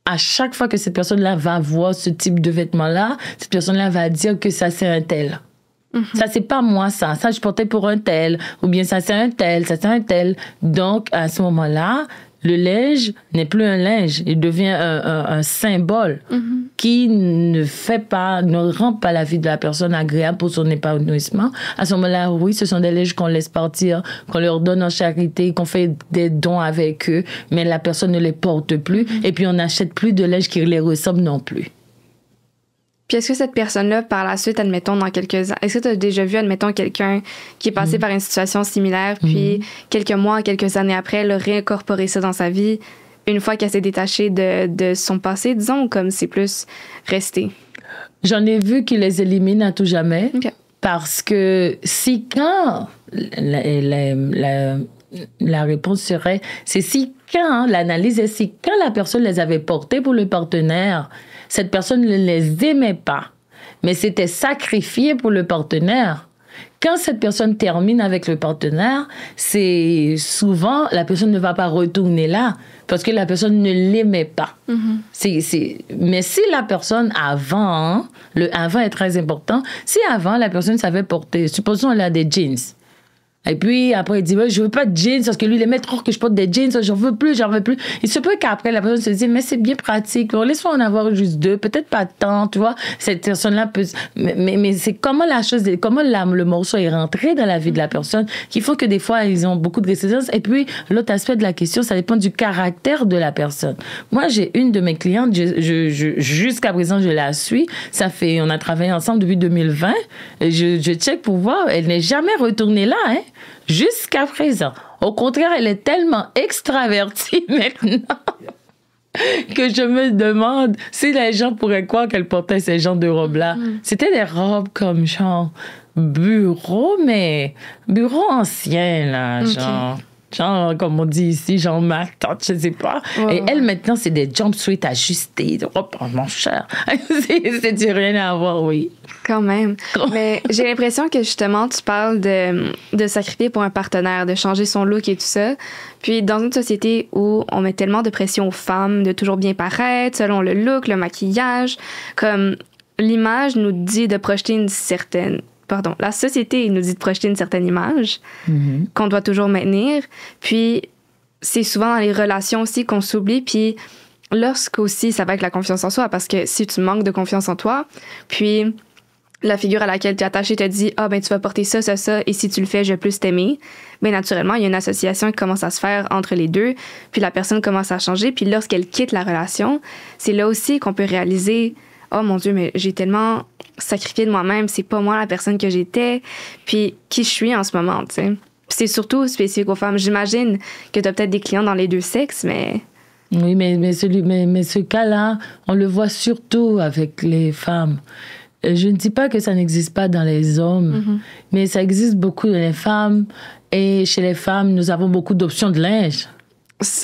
S1: À chaque fois que cette personne-là va voir ce type de vêtements-là, cette personne-là va dire que ça, c'est un tel. Ça, c'est pas moi, ça. Ça, je portais pour un tel. Ou bien ça, c'est un tel. Ça, c'est un tel. Donc, à ce moment-là, le linge n'est plus un linge. Il devient un symbole qui ne rend pas la vie de la personne agréable pour son épanouissement. À ce moment-là, oui, ce sont des linges qu'on laisse partir, qu'on leur donne en charité, qu'on fait des dons avec eux, mais la personne ne les porte plus. Et puis, on n'achète plus de linge qui les ressemble non plus.
S2: Puis est-ce que cette personne-là, par la suite, admettons, dans quelques ans, est-ce que tu as déjà vu, admettons, quelqu'un qui est passé par une situation similaire, puis quelques mois, quelques années après, elle a réincorporé ça dans sa vie, une fois qu'elle s'est détachée de son passé, disons, ou comme c'est plus resté?
S1: J'en ai vu qui les éliminent à tout jamais.
S2: Okay.
S1: Parce que si quand la réponse serait, c'est si quand, l'analyse est si quand la personne les avait portés pour le partenaire, cette personne ne les aimait pas, mais s'était sacrifiée pour le partenaire. Quand cette personne termine avec le partenaire, c'est souvent, la personne ne va pas retourner là, parce que la personne ne l'aimait pas. Mais si la personne avant, le avant est très important, si avant, la personne savait porter, supposons elle a des jeans, et puis, après, il dit, ouais, je veux pas de jeans, parce que lui, il aimait trop que je porte des jeans, j'en veux plus. Il se peut qu'après, la personne se dise, mais c'est bien pratique, laisse-moi en avoir juste deux, peut-être pas tant, tu vois. Cette personne-là peut, mais c'est comment le morceau est rentré dans la vie de la personne, qui font que des fois, ils ont beaucoup de résistance. Et puis, l'autre aspect de la question, ça dépend du caractère de la personne. Moi, j'ai une de mes clientes, jusqu'à présent, je la suis. On a travaillé ensemble depuis 2020. Je check pour voir, elle n'est jamais retournée là, hein. Jusqu'à présent. Au contraire, elle est tellement extravertie maintenant que je me demande si les gens pourraient croire qu'elle portait ces genres de robes-là. C'était des robes comme genre bureau ancien, là, genre, comme on dit ici, genre ma tante, je sais pas. Et elle, maintenant, c'est des jumpsuits ajustés, des robes vraiment chères. C'est rien à voir, oui.
S2: Quand même. Mais j'ai l'impression que, justement, tu parles de sacrifier pour un partenaire, de changer son look et tout ça. Puis, dans une société où on met tellement de pression aux femmes de toujours bien paraître, selon le look, le maquillage, comme l'image nous dit de projeter la société nous dit de projeter une certaine image qu'on doit toujours maintenir. Puis, c'est souvent dans les relations aussi qu'on s'oublie. Puis, lorsqu'aussi, ça va avec la confiance en soi, parce que si tu manques de confiance en toi, puis la figure à laquelle tu es attaché te dit « Ah, ben tu vas porter ça, ça, ça, et si tu le fais, je vais plus t'aimer. » Bien, naturellement, il y a une association qui commence à se faire entre les deux, puis la personne commence à changer, puis lorsqu'elle quitte la relation, c'est là aussi qu'on peut réaliser « Oh mon Dieu, mais j'ai tellement sacrifié de moi-même, c'est pas moi la personne que j'étais, puis qui je suis en ce moment, tu sais. » C'est surtout spécifique aux femmes. J'imagine que tu as peut-être des clients dans les deux sexes, mais...
S1: Oui, mais ce cas-là, on le voit surtout avec les femmes. Je ne dis pas que ça n'existe pas dans les hommes, mais ça existe beaucoup dans les femmes. Et chez les femmes, nous avons beaucoup d'options de linge.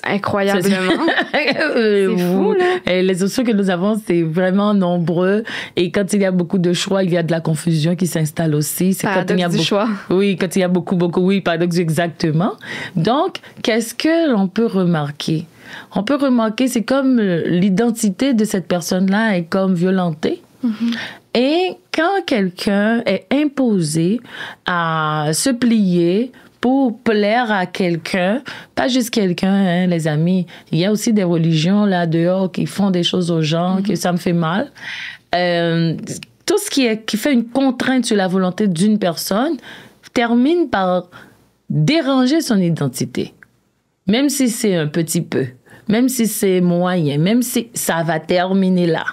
S2: Incroyablement. C'est fou, là.
S1: Et les options que nous avons, c'est vraiment nombreux. Et quand il y a beaucoup de choix, il y a de la confusion qui s'installe aussi. C'est
S2: paradoxe
S1: quand il y a
S2: du choix.
S1: Oui, quand il y a beaucoup, oui, paradoxe, exactement. Donc, qu'est-ce que l'on peut remarquer? On peut remarquer, c'est comme l'identité de cette personne-là est comme violentée. Et quand quelqu'un est imposé à se plier pour plaire à quelqu'un, pas juste quelqu'un, hein, les amis. Il y a aussi des religions là dehors qui font des choses aux gens, que ça me fait mal. tout ce qui fait une contrainte sur la volonté d'une personne termine par déranger son identité. Même si c'est un petit peu, même si c'est moyen, même si ça va terminer là.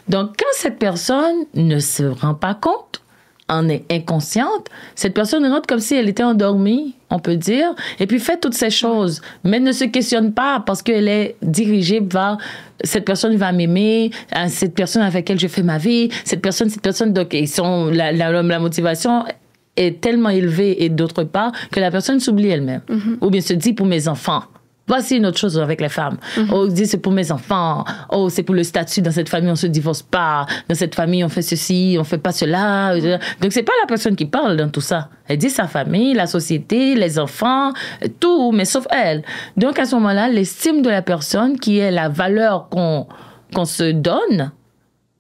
S1: Donc, quand cette personne ne se rend pas compte, en est inconsciente, cette personne rentre comme si elle était endormie, on peut dire, et puis fait toutes ces choses, mais ne se questionne pas parce qu'elle est dirigée vers cette personne va m'aimer, cette personne avec laquelle je fais ma vie, cette personne, donc la motivation est tellement élevée et d'autre part que la personne s'oublie elle-même. Ou bien se dit pour mes enfants. Voici une autre chose avec les femmes. Oh, dit c'est pour mes enfants. Oh, c'est pour le statut. Dans cette famille, on se divorce pas. Dans cette famille, on fait ceci, on fait pas cela. Donc, c'est pas la personne qui parle dans tout ça. Elle dit sa famille, la société, les enfants, tout, mais sauf elle. Donc, à ce moment-là, l'estime de la personne, qui est la valeur qu'on se donne,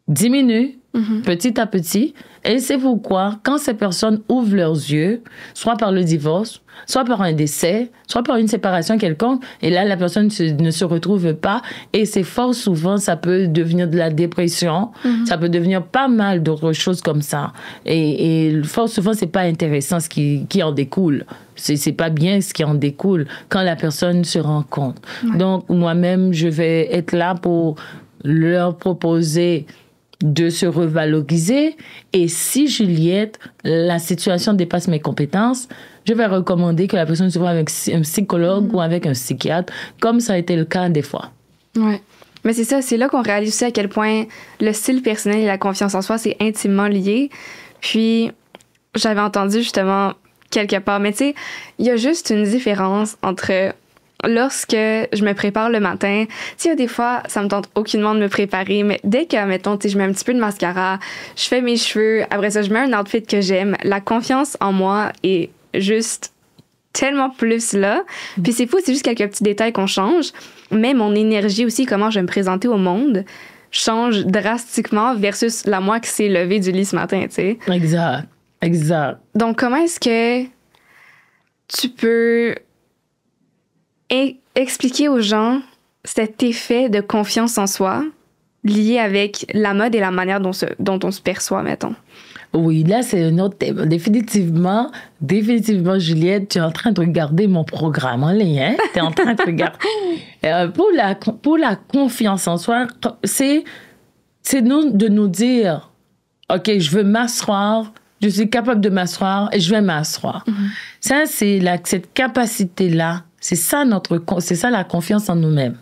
S1: diminue petit à petit. Et c'est pourquoi, quand ces personnes ouvrent leurs yeux, soit par le divorce, soit par un décès, soit par une séparation quelconque, et là, la personne ne se retrouve pas, et c'est fort souvent, ça peut devenir de la dépression, ça peut devenir pas mal d'autres choses comme ça. Et fort souvent, c'est pas intéressant ce qui en découle. C'est pas bien ce qui en découle quand la personne se rend compte. Donc, moi-même, je vais être là pour leur proposer de se revaloriser. Et si, Juliette, la situation dépasse mes compétences, je vais recommander que la personne se voit avec un psychologue ou avec un psychiatre, comme ça a été le cas des fois.
S2: Oui. Mais c'est ça, c'est là qu'on réalise aussi à quel point le style personnel et la confiance en soi, c'est intimement lié. Puis, j'avais entendu justement quelque part, mais tu sais, il y a juste une différence entre... Lorsque je me prépare le matin, tu sais, des fois, ça me tente aucunement de me préparer, mais dès que, mettons, tu sais, je mets un petit peu de mascara, je fais mes cheveux, après ça, je mets un outfit que j'aime, la confiance en moi est juste tellement plus là. Puis c'est fou, c'est juste quelques petits détails qu'on change, mais mon énergie aussi, comment je vais me présenter au monde, change drastiquement versus la moi qui s'est levée du lit ce matin, tu sais.
S1: Exact, exact.
S2: Donc, comment est-ce que tu peux... expliquer aux gens cet effet de confiance en soi lié avec la mode et la manière dont on se perçoit, mettons.
S1: Oui, là, c'est un autre thème. Définitivement, Juliette, tu es en train de regarder mon programme en ligne. Hein? Tu es en train de regarder. Pour la confiance en soi, c'est de nous dire, OK, je veux m'asseoir, je suis capable de m'asseoir et je vais m'asseoir. Ça, c'est cette capacité-là. C'est ça la confiance en nous-mêmes.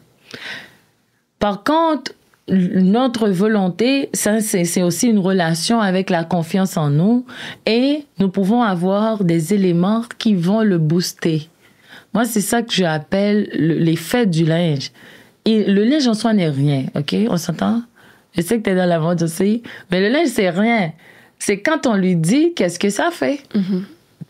S1: Par contre, notre volonté, ça, c'est aussi une relation avec la confiance en nous et nous pouvons avoir des éléments qui vont le booster. Moi, c'est ça que j'appelle l'effet du linge. Et le linge en soi n'est rien, OK? On s'entend? Je sais que tu es dans la mode aussi, mais le linge, c'est rien. C'est quand on lui dit qu'est-ce que ça fait.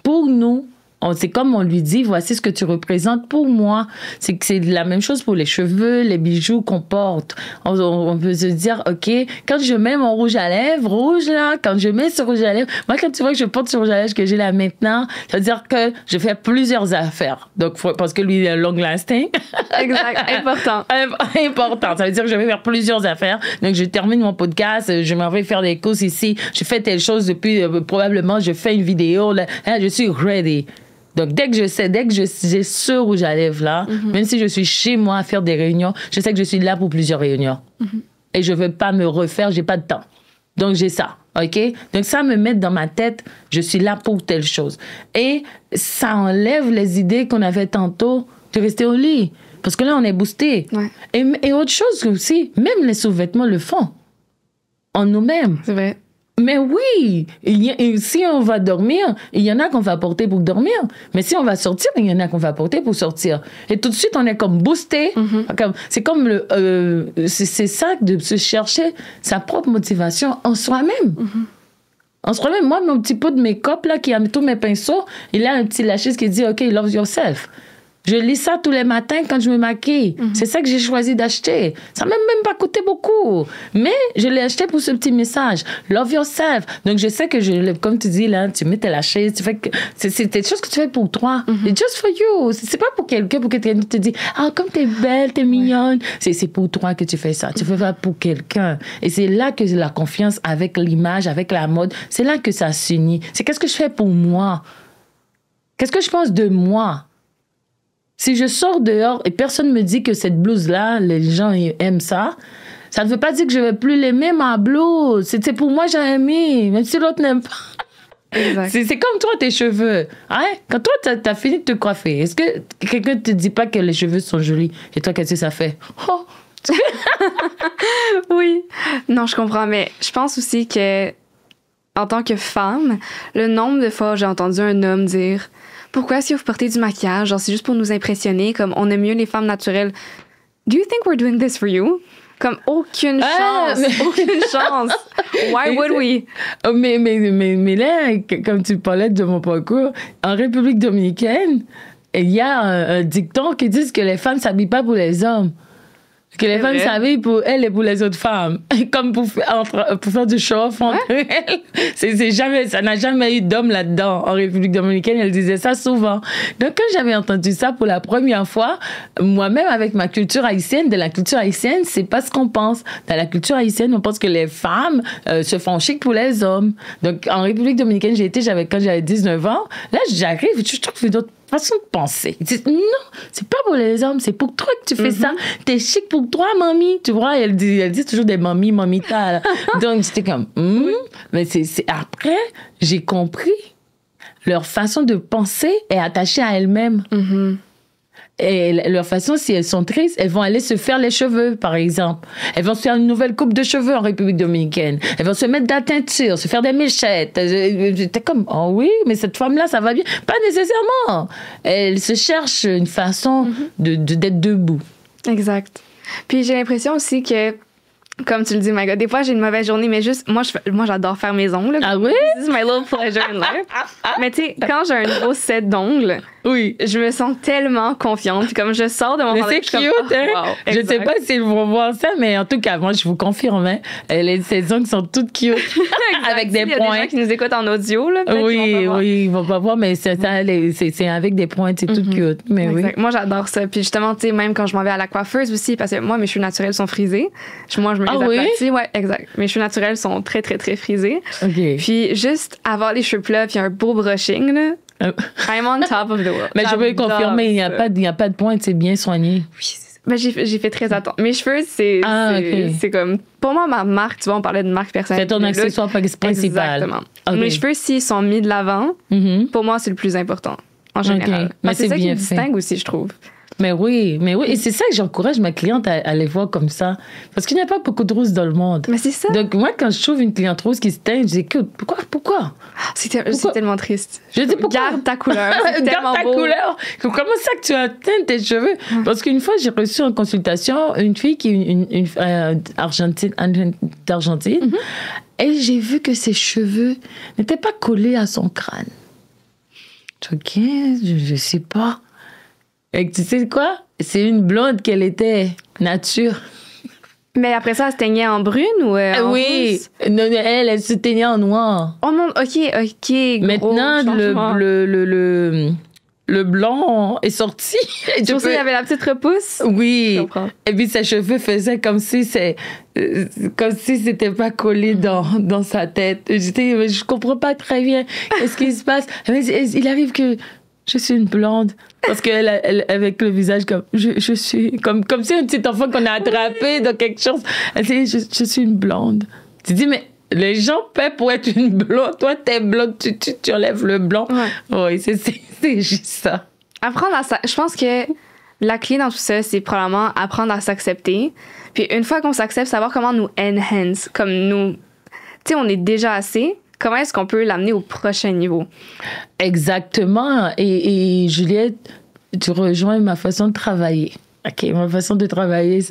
S1: Pour nous, c'est comme on lui dit, voici ce que tu représentes pour moi. C'est la même chose pour les cheveux, les bijoux qu'on porte. On peut se dire, OK, quand je mets mon rouge à lèvres, rouge là, quand je mets ce rouge à lèvres, moi, quand tu vois que je porte ce rouge à lèvres que j'ai là maintenant, ça veut dire que je fais plusieurs affaires. Donc, parce que lui, il est long lasting.
S2: Exact, important.
S1: Important. Ça veut dire que je vais faire plusieurs affaires. Donc, je termine mon podcast, je m'en vais faire des courses ici, je fais telle chose depuis, probablement, je fais une vidéo, là, je suis ready. Donc, dès que j'ai ce rouge à lèvres là, même si je suis chez moi à faire des réunions, je sais que je suis là pour plusieurs réunions. Et je ne veux pas me refaire, j'ai pas de temps. Donc, j'ai ça, OK? Donc, ça me met dans ma tête, je suis là pour telle chose. Et ça enlève les idées qu'on avait tantôt de rester au lit. Parce que là, on est boosté.
S2: Ouais.
S1: Et autre chose aussi, même les sous-vêtements le font. En nous-mêmes.
S2: C'est vrai.
S1: Mais oui, si on va dormir, il y en a qu'on va porter pour dormir. Mais si on va sortir, il y en a qu'on va porter pour sortir. Et tout de suite, on est comme boosté. C'est comme c'est ça de se chercher sa propre motivation en soi-même. En soi-même, moi, mon petit pot de make-up là, qui a tous mes pinceaux, il a un petit lâcher qui dit OK, love yourself. Je lis ça tous les matins quand je me maquille. C'est ça que j'ai choisi d'acheter. Ça m'a même pas coûté beaucoup. Mais je l'ai acheté pour ce petit message. Love yourself. Donc, je sais que comme tu dis, là, tu mets tes lâchers, tu fais que, c'est des choses que tu fais pour toi. It's just for you. C'est pas pour quelqu'un, pour que quelqu'un te dise, ah, comme t'es belle, t'es mignonne. C'est pour toi que tu fais ça. Tu fais ça pour quelqu'un. Et c'est là que la confiance avec l'image, avec la mode, c'est là que ça s'unit. C'est qu'est-ce que je fais pour moi? Qu'est-ce que je pense de moi? Si je sors dehors et personne me dit que cette blouse-là, les gens aiment ça, ça ne veut pas dire que je vais plus l'aimer, ma blouse. C'est pour moi, j'ai aimé, même si l'autre n'aime pas. C'est comme toi, tes cheveux. Hein? Quand toi, t'as fini de te coiffer, est-ce que quelqu'un ne te dit pas que les cheveux sont jolis? Et toi, qu'est-ce que ça fait? Oh!
S2: Oui. Non, je comprends, mais je pense aussi que, en tant que femme, le nombre de fois où j'ai entendu un homme dire pourquoi est-ce que vous portez du maquillage? Genre, c'est juste pour nous impressionner, comme on aime mieux les femmes naturelles. Do you think we're doing this for you? Comme aucune chance. Aucune chance. Why would we?
S1: Mais là, comme tu parlais de mon parcours, en République dominicaine, il y a un dicton qui dit que les femmes ne s'habillent pas pour les hommes. Que les femmes s'habillent pour elles et pour les autres femmes. Comme pour faire du show-off entre elles. Ça n'a jamais eu d'homme là-dedans. En République dominicaine, elle disait ça souvent. Donc, quand j'avais entendu ça pour la première fois, moi-même, avec ma culture haïtienne, de la culture haïtienne, c'est pas ce qu'on pense. Dans la culture haïtienne, on pense que les femmes se font chic pour les hommes. Donc, en République dominicaine, quand j'avais 19 ans, là, j'arrive, je trouve une autre façon de penser. Non, c'est pas pour les hommes, c'est pour toi que tu fais ça. T'es chic pour toi, mamie. Tu vois, elle dit toujours des mamies, mamita. Donc, j'étais comme, mais après, j'ai compris. Leur façon de penser est attachée à elles-mêmes. Et leur façon, si elles sont tristes, elles vont aller se faire les cheveux, par exemple. Elles vont se faire une nouvelle coupe de cheveux en République dominicaine. Elles vont se mettre de la teinture, se faire des méchettes. J'étais comme, oh oui, mais cette femme-là, ça va bien. Pas nécessairement. Elle se cherche une façon d'être debout.
S2: Exact. Puis j'ai l'impression aussi que, comme tu le dis, my God, des fois j'ai une mauvaise journée, mais juste, moi j'adore faire mes ongles.
S1: Ah oui?
S2: This is my little pleasure in life. Mais tu sais, quand j'ai un nouveau set d'ongles, je me sens tellement confiante. Puis comme je sors de mon
S1: rendez-vous, c'est cute, comme, hein? Wow, je sais pas s'ils vont voir ça, mais en tout cas, moi, je vous confirme, hein, ces ongles sont toutes cute. Avec des points. Il y a des gens qui nous écoutent en audio, là. Ils vont pas voir, mais c'est avec des points, c'est tout cute. Mais
S2: exact. Oui. Moi, j'adore ça. Puis justement, tu sais, même quand je m'en vais à la coiffeuse aussi, parce que moi, mes cheveux naturels sont frisés. Moi, je me les aplatis. Ouais, exact. Mes cheveux naturels sont très, très, très frisés. Puis juste avoir les cheveux plats puis un beau brushing, là. I'm on top of the world.
S1: Mais je peux confirmer, il n'y a pas de pointe, c'est bien soigné.
S2: Oui, ben, j'ai fait très attention. Mes cheveux, c'est comme... Pour moi, ma marque, tu vois, on parlait de marque personnelle.
S1: C'est ton accessoire principal.
S2: Exactement. Mes cheveux, s'ils sont mis de l'avant, pour moi, c'est le plus important, en général. Mais c'est ça qui me distingue aussi, je trouve.
S1: Mais oui. Et c'est ça que j'encourage ma cliente à les voir comme ça. Parce qu'il n'y a pas beaucoup de roses dans le monde.
S2: Mais c'est ça.
S1: Donc, moi, quand je trouve une cliente rose qui se teint, je dis, écoute, pourquoi?
S2: C'est tellement triste.
S1: Je dis, pourquoi?
S2: Garde ta couleur. Garde ta
S1: couleur. Comment ça que tu as teint tes cheveux? Parce qu'une fois, j'ai reçu en consultation une fille qui est d'Argentine. Et j'ai vu que ses cheveux n'étaient pas collés à son crâne. OK, je sais pas. Et tu sais quoi? C'est une blonde qu'elle était, nature.
S2: Mais après ça, elle se teignait en brune ou en
S1: rose? Non, elle se teignait en noir.
S2: Oh mon, OK.
S1: Maintenant, le blanc est sorti.
S2: Tu pensais qu'il y avait la petite repousse?
S1: Oui. Je comprends. Et puis ses cheveux faisaient comme si c'était pas collé dans sa tête. Je comprends pas très bien. Qu'est-ce qui se passe? Il arrive que je suis une blonde. Parce qu'elle, avec le visage comme, je suis, comme si un petit enfant qu'on a attrapé dans quelque chose. Elle dit, je suis une blonde. Tu dis, mais les gens paient pour être une blonde. Toi, t'es blonde, tu enlèves le blanc. Ouais. Oui, c'est juste ça.
S2: Apprendre à ça. Je pense que la clé dans tout ça, c'est probablement apprendre à s'accepter. Puis une fois qu'on s'accepte, savoir comment nous enhance, comme nous. Tu sais, on est déjà assez. Comment est-ce qu'on peut l'amener au prochain niveau?
S1: Exactement. Et Juliette, tu rejoins ma façon de travailler. OK, ma façon de travailler,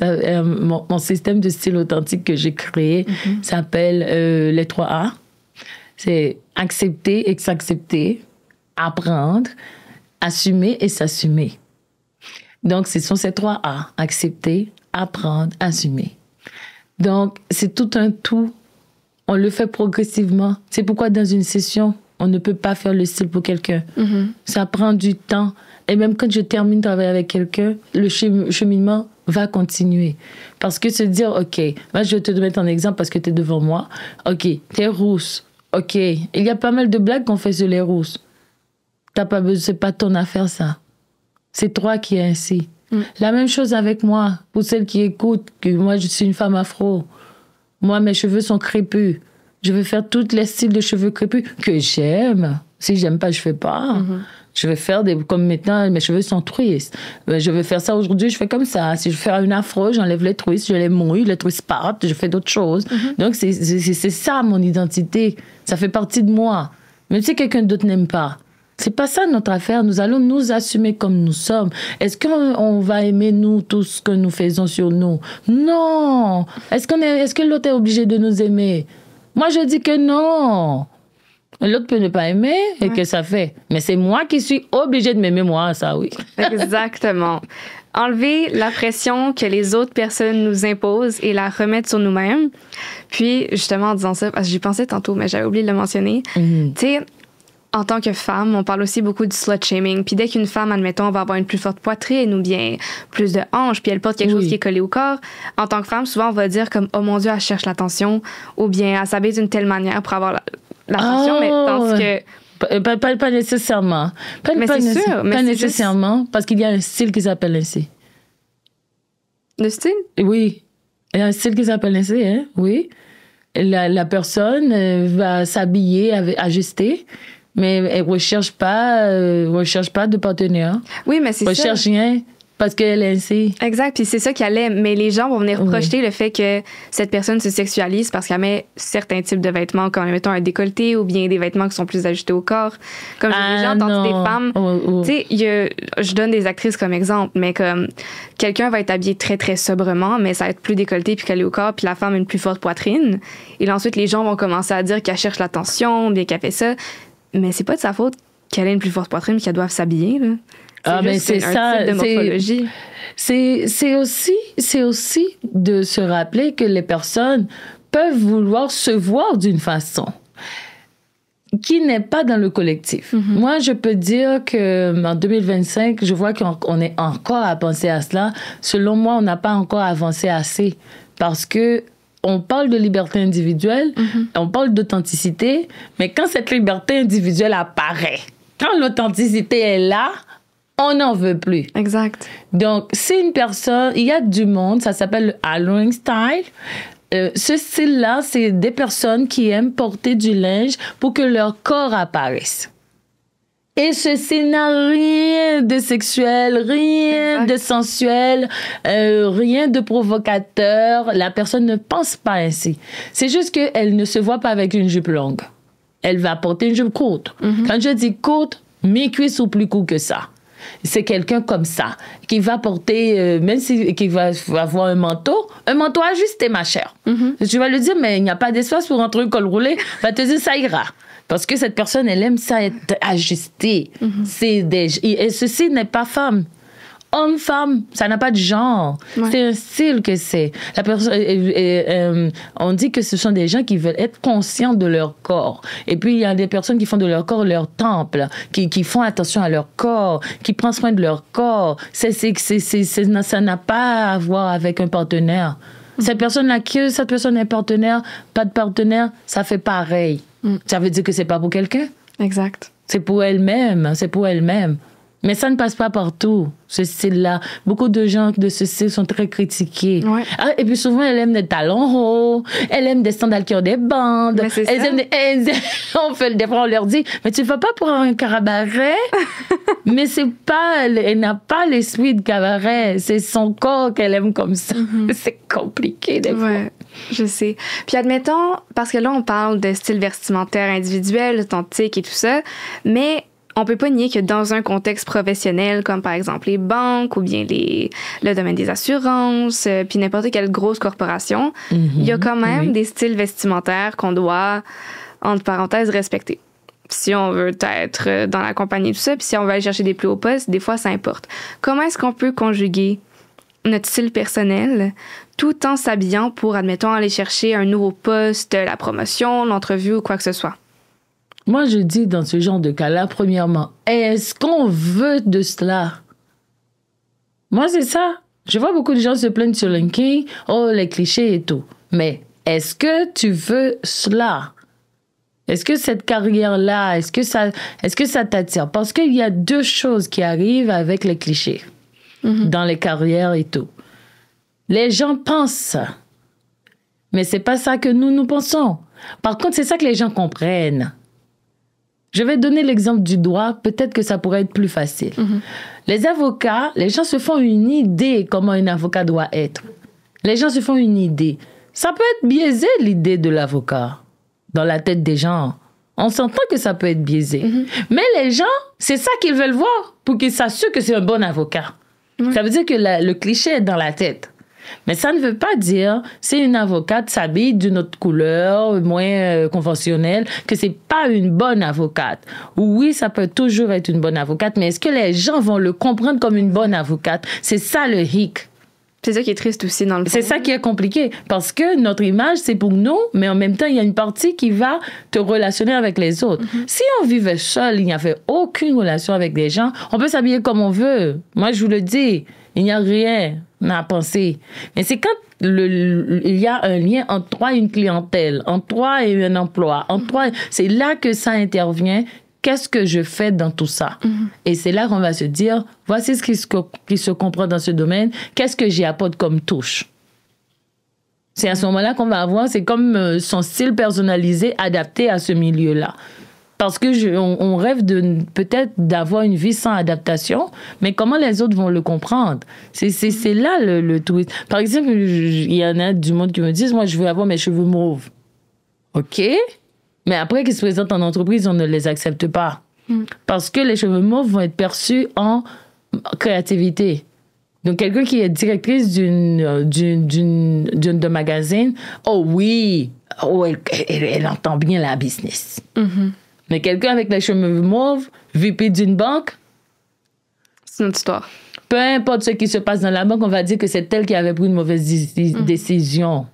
S1: mon système de style authentique que j'ai créé s'appelle les 3A. C'est accepter et s'accepter, apprendre, assumer et s'assumer. Donc, ce sont ces 3 A. Accepter, apprendre, assumer. Donc, c'est tout un tout. On le fait progressivement. C'est pourquoi dans une session, on ne peut pas faire le style pour quelqu'un. Ça prend du temps. Et même quand je termine de travailler avec quelqu'un, le cheminement va continuer. Parce que se dire, OK, moi je vais te mettre un exemple parce que tu es devant moi. OK, t'es rousse. OK, il y a pas mal de blagues qu'on fait sur les rousses. T'as pas besoin, c'est pas ton affaire ça. C'est toi qui es ainsi. La même chose avec moi. Pour celles qui écoutent, que moi je suis une femme afro. Moi, mes cheveux sont crépus. Je veux faire tous les styles de cheveux crépus que j'aime. Si j'aime pas, je fais pas. Je vais faire comme maintenant, mes cheveux sont tristes. Je vais faire ça aujourd'hui, je fais comme ça. Si je fais une afro, j'enlève les twists, je les mouille, les twists partent, je fais d'autres choses. Donc, c'est ça mon identité. Ça fait partie de moi. Même si quelqu'un d'autre n'aime pas. C'est pas ça notre affaire. Nous allons nous assumer comme nous sommes. Est-ce qu'on va aimer nous tout ce que nous faisons sur nous? Non. Est-ce que l'autre est obligé de nous aimer? Moi, je dis que non. L'autre peut ne pas aimer et que ça fait. Mais c'est moi qui suis obligée de m'aimer, moi, ça, oui.
S2: Exactement. Enlever la pression que les autres personnes nous imposent et la remettre sur nous-mêmes. Puis, justement, en disant ça, parce que j'y pensais tantôt, mais j'avais oublié de le mentionner. Tu sais, en tant que femme, on parle aussi beaucoup du slut-shaming. Puis dès qu'une femme, admettons, va avoir une plus forte poitrine ou bien plus de hanches, puis elle porte quelque chose qui est collé au corps, en tant que femme, souvent, on va dire comme « Oh mon Dieu, elle cherche l'attention » ou bien « Elle s'habille d'une telle manière pour avoir l'attention », mais parce que...
S1: Pas nécessairement. Pas nécessairement, parce qu'il y a un style qui s'appelle ainsi.
S2: Le style?
S1: Oui. Il y a un style qui s'appelle ainsi, hein? Oui. La personne va s'habiller, ajuster, mais elle recherche pas de partenaire.
S2: Oui, mais c'est ça.
S1: Recherche rien parce qu'elle est ainsi.
S2: Exact, puis c'est ça qu'elle aime. Mais les gens vont venir projeter le fait que cette personne se sexualise parce qu'elle met certains types de vêtements, comme mettons un décolleté ou bien des vêtements qui sont plus ajustés au corps. Comme j'ai déjà entendu des femmes. Tu sais, je donne des actrices comme exemple, mais comme quelqu'un va être habillé très très sobrement, mais ça va être plus décolleté puis collé au corps, puis la femme a une plus forte poitrine. Et là, ensuite, les gens vont commencer à dire qu'elle cherche l'attention, bien qu'elle fait ça. Mais c'est pas de sa faute qu'elle ait une plus forte poitrine qu'elle doive s'habiller, là.
S1: C'est ça.
S2: Type de morphologie.
S1: C'est aussi de se rappeler que les personnes peuvent vouloir se voir d'une façon qui n'est pas dans le collectif. Moi, je peux dire qu'en 2025, je vois qu'on est encore à penser à cela. Selon moi, on n'a pas encore avancé assez parce que on parle de liberté individuelle, on parle d'authenticité, mais quand cette liberté individuelle apparaît, quand l'authenticité est là, on n'en veut plus.
S2: Exact.
S1: Donc, c'est une personne, il y a du monde, ça s'appelle le Halloween style. Ce style-là, c'est des personnes qui aiment porter du linge pour que leur corps apparaisse. Et ceci n'a rien de sexuel, rien de sensuel, rien de provocateur. La personne ne pense pas ainsi. C'est juste qu'elle ne se voit pas avec une jupe longue. Elle va porter une jupe courte. Quand je dis courte, mes cuisses sont plus courtes que ça. C'est quelqu'un comme ça, qui va porter, même si qui va avoir un manteau ajusté, ma chère. Tu vas lui dire, mais il n'y a pas d'espace pour rentrer un col roulé. Va te dire, ça ira. Parce que cette personne, elle aime ça être ajustée. Et ceci n'est pas femme. Homme-femme, ça n'a pas de genre. C'est un style que c'est. La personne, on dit que ce sont des gens qui veulent être conscients de leur corps. Et puis, il y a des personnes qui font de leur corps leur temple, qui font attention à leur corps, qui prennent soin de leur corps. Ça n'a pas à voir avec un partenaire. Cette personne-là, que cette personne est partenaire, pas de partenaire, ça fait pareil. Ça veut dire que c'est pas pour quelqu'un.
S2: Exact.
S1: C'est pour elle-même. C'est pour elle-même. Mais ça ne passe pas partout, ce style-là. Beaucoup de gens de ce style sont très critiqués. Et puis souvent, elle aime des talons hauts, elle aime des sandales qui ont des bandes. Des fois, on leur dit, mais tu ne vas pas pour un cabaret? Mais c'est pas, elle n'a pas l'esprit de cabaret. C'est son corps qu'elle aime comme ça. C'est compliqué des fois.
S2: Je sais. Puis admettons, parce que là, on parle de style vestimentaire individuel, authentique et tout ça, mais on peut pas nier que dans un contexte professionnel, comme par exemple les banques ou bien le domaine des assurances, puis n'importe quelle grosse corporation, il y a quand même des styles vestimentaires qu'on doit, entre parenthèses, respecter. si on veut être dans la compagnie, tout ça, puis si on veut aller chercher des plus hauts postes, des fois, ça importe. Comment est-ce qu'on peut conjuguer notre style personnel tout en s'habillant pour, admettons, aller chercher un nouveau poste, la promotion, l'entrevue ou quoi que ce soit?
S1: Moi, je dis dans ce genre de cas-là, premièrement, est-ce qu'on veut de cela? Moi, c'est ça. Je vois beaucoup de gens se plaignent sur LinkedIn, oh, les clichés et tout. Mais est-ce que tu veux cela? Est-ce que cette carrière-là, est-ce que ça t'attire? Parce qu'il y a deux choses qui arrivent avec les clichés dans les carrières et tout. Les gens pensent ça. Mais c'est pas ça que nous pensons. Par contre, c'est ça que les gens comprennent. Je vais donner l'exemple du droit, peut-être que ça pourrait être plus facile. Les avocats, les gens se font une idée comment un avocat doit être. Les gens se font une idée. Ça peut être biaisé, l'idée de l'avocat, dans la tête des gens. On s'entend que ça peut être biaisé. Mais les gens, c'est ça qu'ils veulent voir pour qu'ils s'assurent que c'est un bon avocat. Ça veut dire que le cliché est dans la tête. Mais ça ne veut pas dire si une avocate s'habille d'une autre couleur, moins conventionnelle, que c'est pas une bonne avocate. Oui, ça peut toujours être une bonne avocate, mais est-ce que les gens vont le comprendre comme une bonne avocate? C'est ça le hic.
S2: C'est ça qui est triste aussi dans le fond.
S1: C'est ça qui est compliqué. Parce que notre image, c'est pour nous, mais en même temps, il y a une partie qui va te relationner avec les autres. Si on vivait seul, il n'y avait aucune relation avec des gens, on peut s'habiller comme on veut. Moi, je vous le dis, il n'y a rien à penser. Mais c'est quand il y a un lien entre toi et une clientèle, entre toi et un emploi, entre toi, c'est là que ça intervient. Qu'est-ce que je fais dans tout ça? Et c'est là qu'on va se dire, voici ce qui se comprend dans ce domaine, qu'est-ce que j'y apporte comme touche? C'est à ce moment-là qu'on va avoir, c'est comme son style personnalisé adapté à ce milieu-là. Parce que on rêve peut-être d'avoir une vie sans adaptation, mais comment les autres vont le comprendre? C'est là le twist. Par exemple, il y en a du monde qui me disent, moi, je veux avoir mes cheveux mauves. OK? Mais après qu'ils se présentent en entreprise, on ne les accepte pas. Parce que les cheveux mauves vont être perçus en créativité. Donc, quelqu'un qui est directrice de magazine, oh oui, oh, elle entend bien la business. Mais quelqu'un avec les cheveux mauves, VP d'une banque,
S2: c'est notre histoire.
S1: Peu importe ce qui se passe dans la banque, on va dire que c'est elle qui avait pris une mauvaise décision.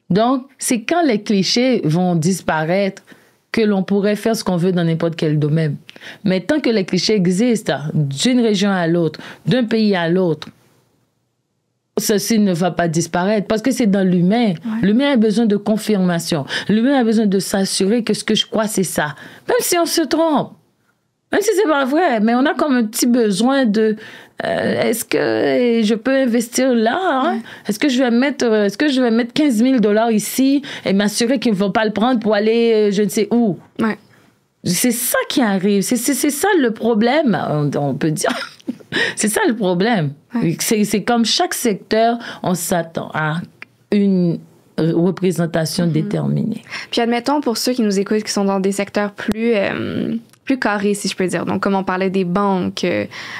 S1: Donc, c'est quand les clichés vont disparaître que l'on pourrait faire ce qu'on veut dans n'importe quel domaine. Mais tant que les clichés existent d'une région à l'autre, d'un pays à l'autre, ceci ne va pas disparaître parce que c'est dans l'humain. L'humain a besoin de confirmation. L'humain a besoin de s'assurer que ce que je crois, c'est ça. Même si on se trompe. Même si c'est pas vrai. Mais on a comme un petit besoin de... est-ce que je peux investir là? Hein? Est-ce que je vais mettre 15 000 $ ici et m'assurer qu'ils ne vont pas le prendre pour aller je ne sais où? C'est ça qui arrive. C'est ça le problème, on peut dire. C'est ça le problème. C'est comme chaque secteur, on s'attend à une représentation déterminée.
S2: Puis admettons, pour ceux qui nous écoutent, qui sont dans des secteurs plus carrés, si je peux dire. Donc, comme on parlait des banques,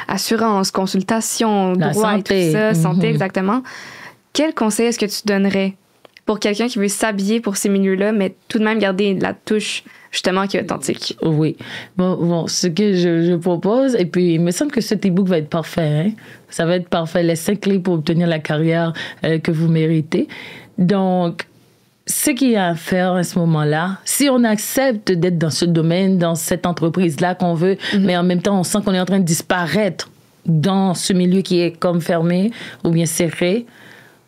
S2: assurance, consultation, droit et tout ça, santé, exactement. Quel conseil est-ce que tu donnerais pour quelqu'un qui veut s'habiller pour ces milieux-là, mais tout de même garder la touche justement qui est authentique?
S1: Oui. Bon, ce que je propose, et puis il me semble que cet e-book va être parfait. Hein? Ça va être parfait. Les 5 clés pour obtenir la carrière que vous méritez. Donc, ce qu'il y a à faire à ce moment-là, si on accepte d'être dans ce domaine, dans cette entreprise-là qu'on veut, mais en même temps, on sent qu'on est en train de disparaître dans ce milieu qui est comme fermé ou bien serré,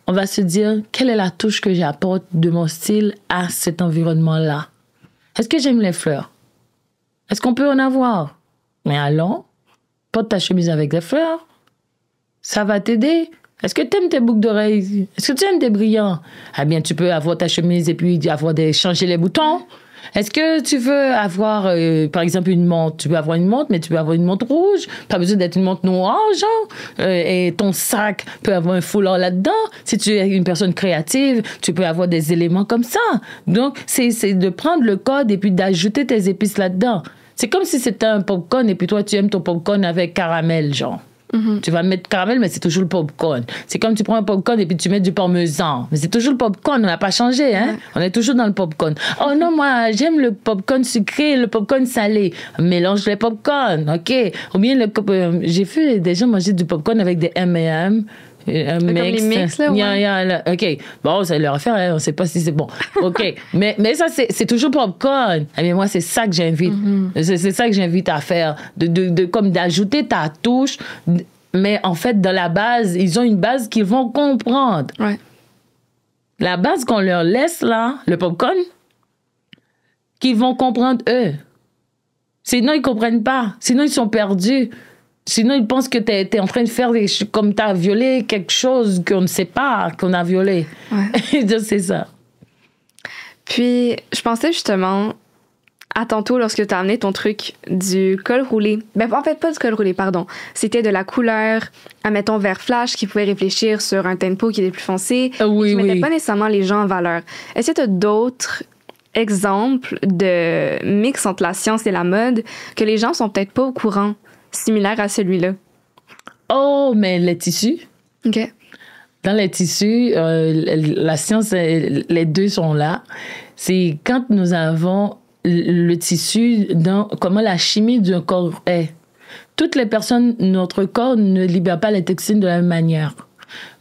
S1: on va se dire, quelle est la touche que j'apporte de mon style à cet environnement-là? Est-ce que j'aime les fleurs? Est-ce qu'on peut en avoir? Mais allons, porte ta chemise avec des fleurs. Ça va t'aider. Est-ce que tu aimes tes boucles d'oreilles? Est-ce que tu aimes tes brillants? Ah bien, tu peux avoir ta chemise et puis changer les boutons. Est-ce que tu veux avoir, par exemple, une montre? Tu peux avoir une montre, mais tu peux avoir une montre rouge. Pas besoin d'être une montre noire, genre. Et ton sac peut avoir un foulard là-dedans. Si tu es une personne créative, tu peux avoir des éléments comme ça. Donc, c'est de prendre le code et puis d'ajouter tes épices là-dedans. C'est comme si c'était un popcorn et puis toi, tu aimes ton popcorn avec caramel, genre. Tu vas mettre caramel, mais c'est toujours le popcorn. C'est comme tu prends un popcorn et puis tu mets du parmesan. Mais c'est toujours le popcorn, on n'a pas changé, hein? On est toujours dans le popcorn. Oh non, moi, j'aime le popcorn sucré, le popcorn salé. Mélange les popcorn, OK? Ou bien, j'ai vu des gens manger du popcorn avec des M&M.
S2: Comme les mix, là, ouais.
S1: OK. Bon, c'est leur affaire, hein, on ne sait pas si c'est bon. OK. mais ça, c'est toujours popcorn. Mais moi, c'est ça que j'invite. C'est ça que j'invite à faire. Comme d'ajouter ta touche. Mais en fait, dans la base, ils ont une base qu'ils vont comprendre.
S2: Ouais.
S1: La base qu'on leur laisse, là, le popcorn, qu'ils vont comprendre, eux. Sinon, ils ne comprennent pas. Sinon, ils sont perdus. Sinon, ils pensent que tu es en train de faire comme tu as violé quelque chose qu'on ne sait pas qu'on a violé.
S2: Ouais.
S1: C'est ça.
S2: Puis, je pensais justement à tantôt lorsque tu as amené ton truc du col roulé. Ben, en fait, pas du col roulé, pardon. C'était de la couleur, admettons, vert flash, qui pouvait réfléchir sur un tempo qui était plus foncé.
S1: Oui,
S2: qui mettait pas nécessairement les gens en valeur. Est-ce que tu as d'autres exemples de mix entre la science et la mode que les gens sont peut-être pas au courant, similaire à celui-là?
S1: Oh, mais les tissus.
S2: OK.
S1: Dans les tissus, la science, les deux sont là. C'est quand nous avons le tissu, comment la chimie d'un corps est. Toutes les personnes, notre corps ne libère pas les toxines de la même manière.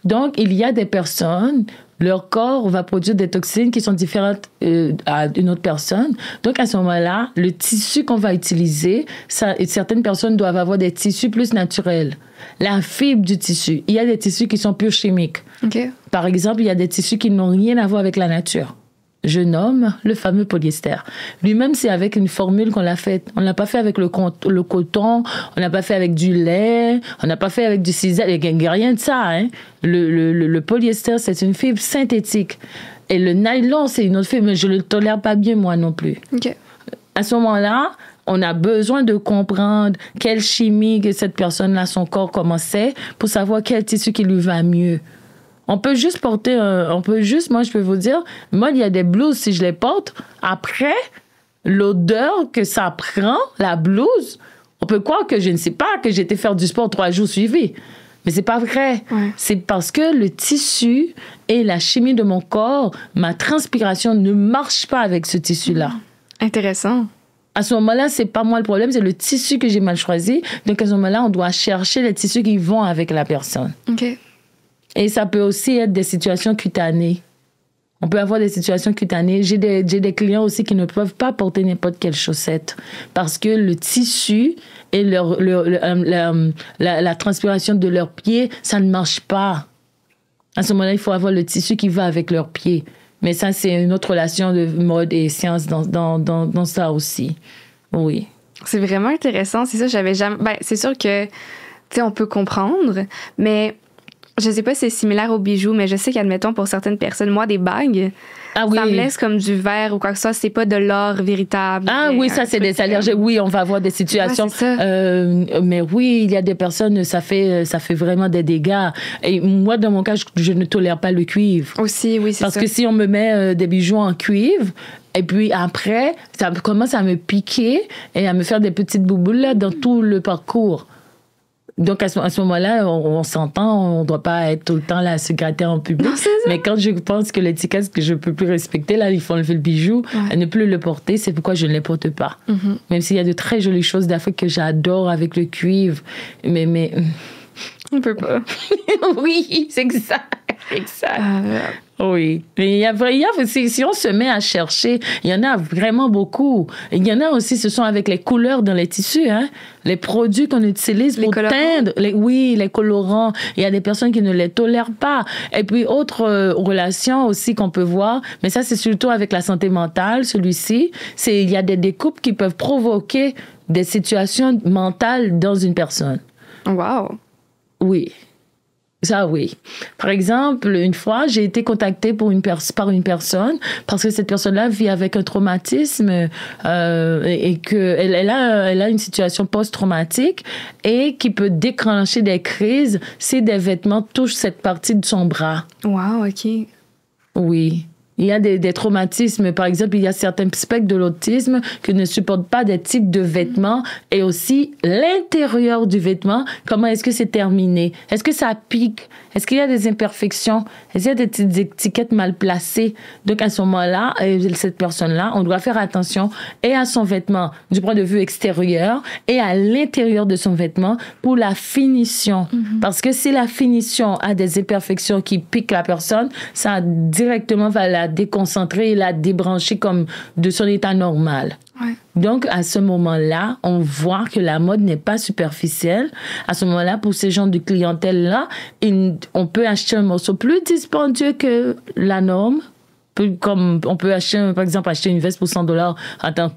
S1: Donc, il y a des personnes, leur corps va produire des toxines qui sont différentes à une autre personne. Donc, à ce moment-là, le tissu qu'on va utiliser, certaines personnes doivent avoir des tissus plus naturels. La fibre du tissu. Il y a des tissus qui sont purs chimiques.
S2: OK.
S1: Par exemple, il y a des tissus qui n'ont rien à voir avec la nature. Je nomme le fameux polyester. Lui-même, c'est avec une formule qu'on l'a faite. On ne l'a pas fait avec le coton, on n'a pas fait avec du lait, on n'a pas fait avec du cisaille, il n'y a rien de ça. Hein. Le polyester, c'est une fibre synthétique. Et le nylon, c'est une autre fibre, mais je ne le tolère pas bien, moi non plus.
S2: OK.
S1: À ce moment-là, on a besoin de comprendre quelle chimie que cette personne-là, son corps, comment c'est, pour savoir quel tissu qui lui va mieux. On peut juste porter moi je peux vous dire, moi il y a des blouses, si je les porte, après, l'odeur que ça prend, la blouse, on peut croire que je ne sais pas, que j'ai été faire du sport 3 jours suivis. Mais c'est pas vrai.
S2: Ouais.
S1: C'est parce que le tissu et la chimie de mon corps, ma transpiration ne marche pas avec ce tissu-là.
S2: Intéressant.
S1: À ce moment-là, c'est pas moi le problème, c'est le tissu que j'ai mal choisi. Donc à ce moment-là, on doit chercher les tissus qui vont avec la personne.
S2: OK.
S1: Et ça peut aussi être des situations cutanées. On peut avoir des situations cutanées. J'ai des clients aussi qui ne peuvent pas porter n'importe quelle chaussette parce que le tissu et la transpiration de leurs pieds, ça ne marche pas. À ce moment-là, il faut avoir le tissu qui va avec leurs pieds. Mais ça, c'est une autre relation de mode et science dans ça aussi. Oui.
S2: C'est vraiment intéressant. C'est ça, j'avais jamais... Ben, c'est sûr que, tu sais, on peut comprendre, mais... Je sais pas si c'est similaire aux bijoux, mais je sais qu'admettons pour certaines personnes, moi, des bagues, ça me laisse comme du verre ou quoi que ce soit. C'est pas de l'or véritable.
S1: Ah oui, ça, c'est des allergies. Oui, on va avoir des situations.
S2: Ouais, c'est ça.
S1: Mais oui, il y a des personnes, ça fait vraiment des dégâts. Et moi, dans mon cas, je ne tolère pas le cuivre.
S2: Aussi, oui, c'est ça.
S1: Parce que si on me met des bijoux en cuivre, et puis après, ça commence à me piquer et à me faire des petites bouboules là, dans tout le parcours. Donc, à ce moment-là, on s'entend, on ne doit pas être tout le temps là à se gratter en public. Non, mais quand je pense que l'étiquette que je ne peux plus respecter, là, il faut enlever le bijou, ne plus le porter, c'est pourquoi je ne les porte pas. Mm-hmm. Même s'il y a de très jolies choses d'Afrique que j'adore avec le cuivre. Mais...
S2: On peut pas.
S1: Oui, c'est exact. Oui. Mais si on se met à chercher, il y en a vraiment beaucoup. Il y en a aussi, ce sont avec les couleurs dans les tissus, hein. Les produits qu'on utilise pour teindre. Les colorants. Il y a des personnes qui ne les tolèrent pas. Et puis, autre relation aussi qu'on peut voir, mais ça, c'est surtout avec la santé mentale, celui-ci, il y a des découpes qui peuvent provoquer des situations mentales dans une personne.
S2: Wow.
S1: Oui. Ça, oui. Par exemple, une fois, j'ai été contactée par une personne parce que cette personne-là vit avec un traumatisme et qu'elle a une situation post-traumatique et qui peut déclencher des crises si des vêtements touchent cette partie de son bras.
S2: Wow, OK.
S1: Oui. Il y a des traumatismes. Par exemple, il y a certains spectres de l'autisme qui ne supportent pas des types de vêtements et aussi l'intérieur du vêtement. Comment est-ce que c'est terminé? Est-ce que ça pique? Est-ce qu'il y a des imperfections? Est-ce qu'il y a des petites étiquettes mal placées? Donc, à ce moment-là, cette personne-là, on doit faire attention et à son vêtement du point de vue extérieur et à l'intérieur de son vêtement pour la finition. Parce que si la finition a des imperfections qui piquent la personne, ça directement va la déconcentrer et la débrancher comme de son état normal.
S2: Ouais.
S1: Donc, à ce moment-là, on voit que la mode n'est pas superficielle. À ce moment-là, pour ces gens de clientèle-là, on peut acheter un morceau plus dispendieux que la norme. Comme on peut acheter, par exemple, acheter une veste pour $100,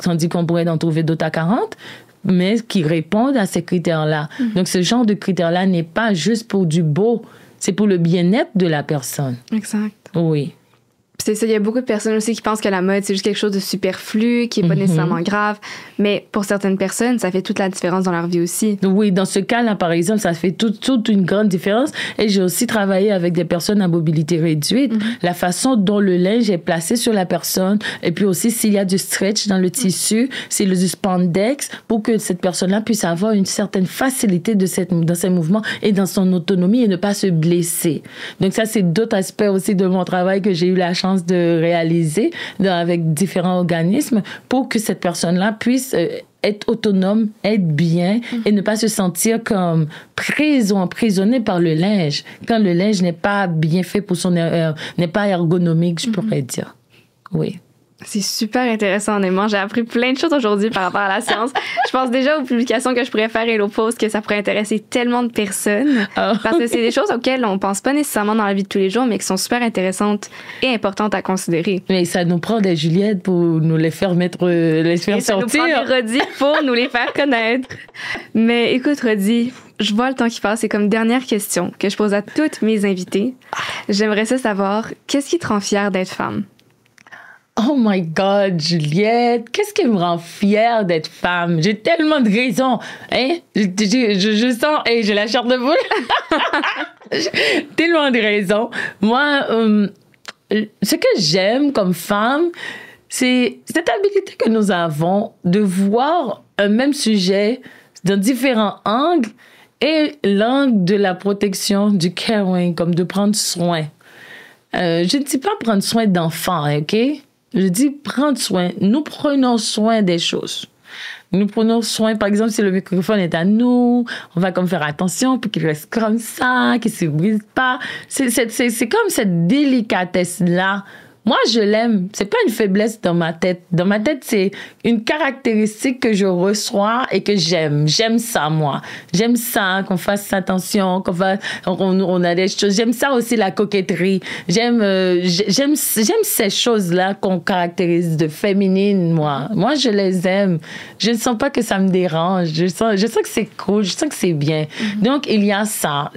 S1: tandis qu'on pourrait en trouver d'autres à 40, mais qui répondent à ces critères-là. Donc, ce genre de critères-là n'est pas juste pour du beau, c'est pour le bien-être de la personne.
S2: Exact.
S1: Oui.
S2: C'est ça, il y a beaucoup de personnes aussi qui pensent que la mode, c'est juste quelque chose de superflu, qui n'est pas nécessairement grave. Mais pour certaines personnes, ça fait toute la différence dans leur vie aussi.
S1: Oui, dans ce cas-là, par exemple, ça fait toute une grande différence. Et j'ai aussi travaillé avec des personnes à mobilité réduite. La façon dont le linge est placé sur la personne, et puis aussi s'il y a du stretch dans le tissu, s'il y a du spandex, pour que cette personne-là puisse avoir une certaine facilité dans ses mouvements et dans son autonomie et ne pas se blesser. Donc ça, c'est d'autres aspects aussi de mon travail que j'ai eu la chance de réaliser avec différents organismes pour que cette personne-là puisse être autonome, être bien et ne pas se sentir comme prise ou emprisonnée par le linge quand le linge n'est pas bien fait pour son n'est pas ergonomique, je pourrais dire. Oui.
S2: C'est super intéressant, honnêtement. J'ai appris plein de choses aujourd'hui par rapport à la science. Je pense déjà aux publications que je pourrais faire et aux posts que ça pourrait intéresser tellement de personnes. Parce que c'est des choses auxquelles on pense pas nécessairement dans la vie de tous les jours, mais qui sont super intéressantes et importantes à considérer.
S1: Mais ça nous prend des Juliette pour nous les faire les faire sortir.
S2: Ça nous prend des Rodi pour nous les faire connaître. Mais écoute, Rodi, je vois le temps qui passe. Et comme dernière question que je pose à toutes mes invitées, j'aimerais ça savoir, qu'est-ce qui te rend fière d'être femme?
S1: Oh my God, Juliette, qu'est-ce qui me rend fière d'être femme? J'ai tellement de raisons. Hein? Je sens, j'ai la chair de poule. Tellement de raisons. Moi, ce que j'aime comme femme, c'est cette habilité que nous avons de voir un même sujet dans différents angles et l'angle de la protection, du caring, comme de prendre soin. Je ne dis pas prendre soin d'enfants, OK? Je dis prendre soin. Nous prenons soin des choses. Nous prenons soin, par exemple, si le microphone est à nous, on va comme faire attention pour qu'il reste comme ça, qu'il ne se brise pas. C'est comme cette délicatesse-là. Moi, je l'aime. C'est pas une faiblesse dans ma tête. Dans ma tête, c'est une caractéristique que je reçois et que j'aime. J'aime ça, moi. J'aime ça, qu'on fasse attention, on a des choses. J'aime ça aussi, la coquetterie. J'aime ces choses-là qu'on caractérise de féminine, moi. Moi, je les aime. Je ne sens pas que ça me dérange. Je sens que c'est cool. Je sens que c'est bien. Donc, il y a ça.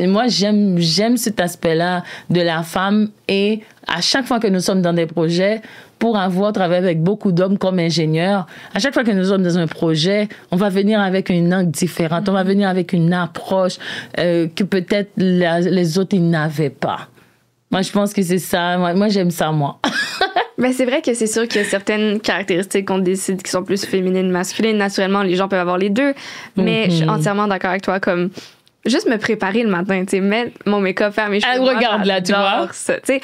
S1: Moi, j'aime cet aspect-là de la femme et à chaque fois que nous sommes dans des projets, pour avoir travaillé avec beaucoup d'hommes comme ingénieurs, à chaque fois que nous sommes dans un projet, on va venir avec une angle différente, on va venir avec une approche que peut-être les autres, ils n'avaient pas. Moi, je pense que c'est ça. Moi, j'aime ça, moi.
S2: Ben, c'est vrai que c'est sûr qu'il y a certaines caractéristiques qu'on décide qui sont plus féminines, masculines. Naturellement, les gens peuvent avoir les deux. Mais je suis entièrement d'accord avec toi, comme juste me préparer le matin, tu sais, mettre mon make-up, faire mes cheveux.
S1: Regarde là, tu vois.
S2: Ça, tu sais,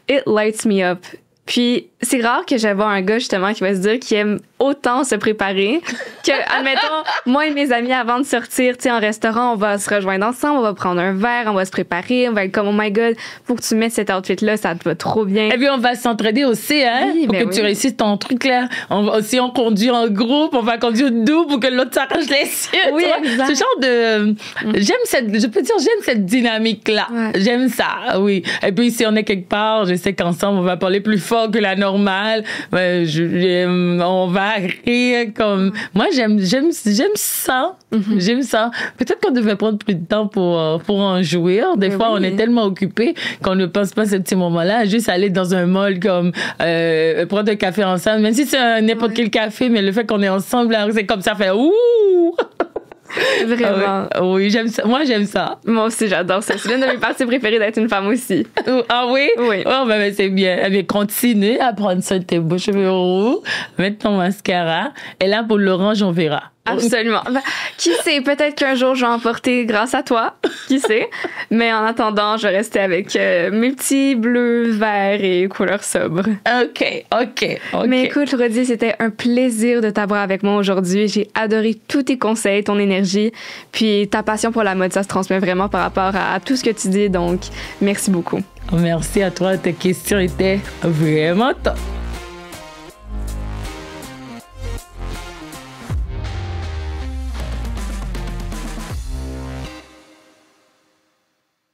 S2: it lights me up. Puis, c'est rare que j'aille voir un gars, justement, qui va se dire qu'il aime autant se préparer que, admettons, moi et mes amis, avant de sortir, tu sais, en restaurant, on va se rejoindre ensemble, on va prendre un verre, on va se préparer, on va être comme, oh my God, faut que tu mettes cet outfit-là, ça te va trop bien.
S1: Et puis, on va s'entraider aussi, hein,
S2: oui,
S1: pour que tu réussisses ton truc, là. Si on conduit en groupe, on va conduire doux pour que l'autre s'arrache les yeux.
S2: Oui, exact.
S1: Ce genre de... J'aime cette dynamique-là. Ouais. J'aime ça, oui. Et puis, si on est quelque part, je sais qu'ensemble, on va parler plus fort que la normale. On va rire comme... Moi, j'aime ça. Mm-hmm. J'aime ça. Peut-être qu'on devait prendre plus de temps pour en jouir. Des fois, on est tellement occupé qu'on ne pense pas à ce petit moment-là. Juste aller dans un mall comme prendre un café ensemble. Même si c'est n'importe quel café, mais le fait qu'on est ensemble, là, c'est comme ça fait ouh!
S2: Vraiment.
S1: Ah oui, j'aime ça. Moi, j'aime ça.
S2: Moi aussi, j'adore ça. C'est l'une de mes parties préférées d'être une femme aussi.
S1: Ah oui?
S2: Oui.
S1: Oh, ben, c'est bien. Eh bien, continue à prendre ça de tes beaux cheveux roux, mettre ton mascara. Et là, pour l'orange, on verra.
S2: Absolument. Ben, qui sait, peut-être qu'un jour, je vais en porter grâce à toi. Qui sait? Mais en attendant, je vais rester avec mes petits bleus, verts et couleurs sobres.
S1: OK.
S2: Mais écoute, Roddy, c'était un plaisir de t'avoir avec moi aujourd'hui. J'ai adoré tous tes conseils, ton énergie, puis ta passion pour la mode. Ça se transmet vraiment par rapport à tout ce que tu dis. Donc, merci beaucoup.
S1: Merci à toi. Tes questions étaient vraiment top.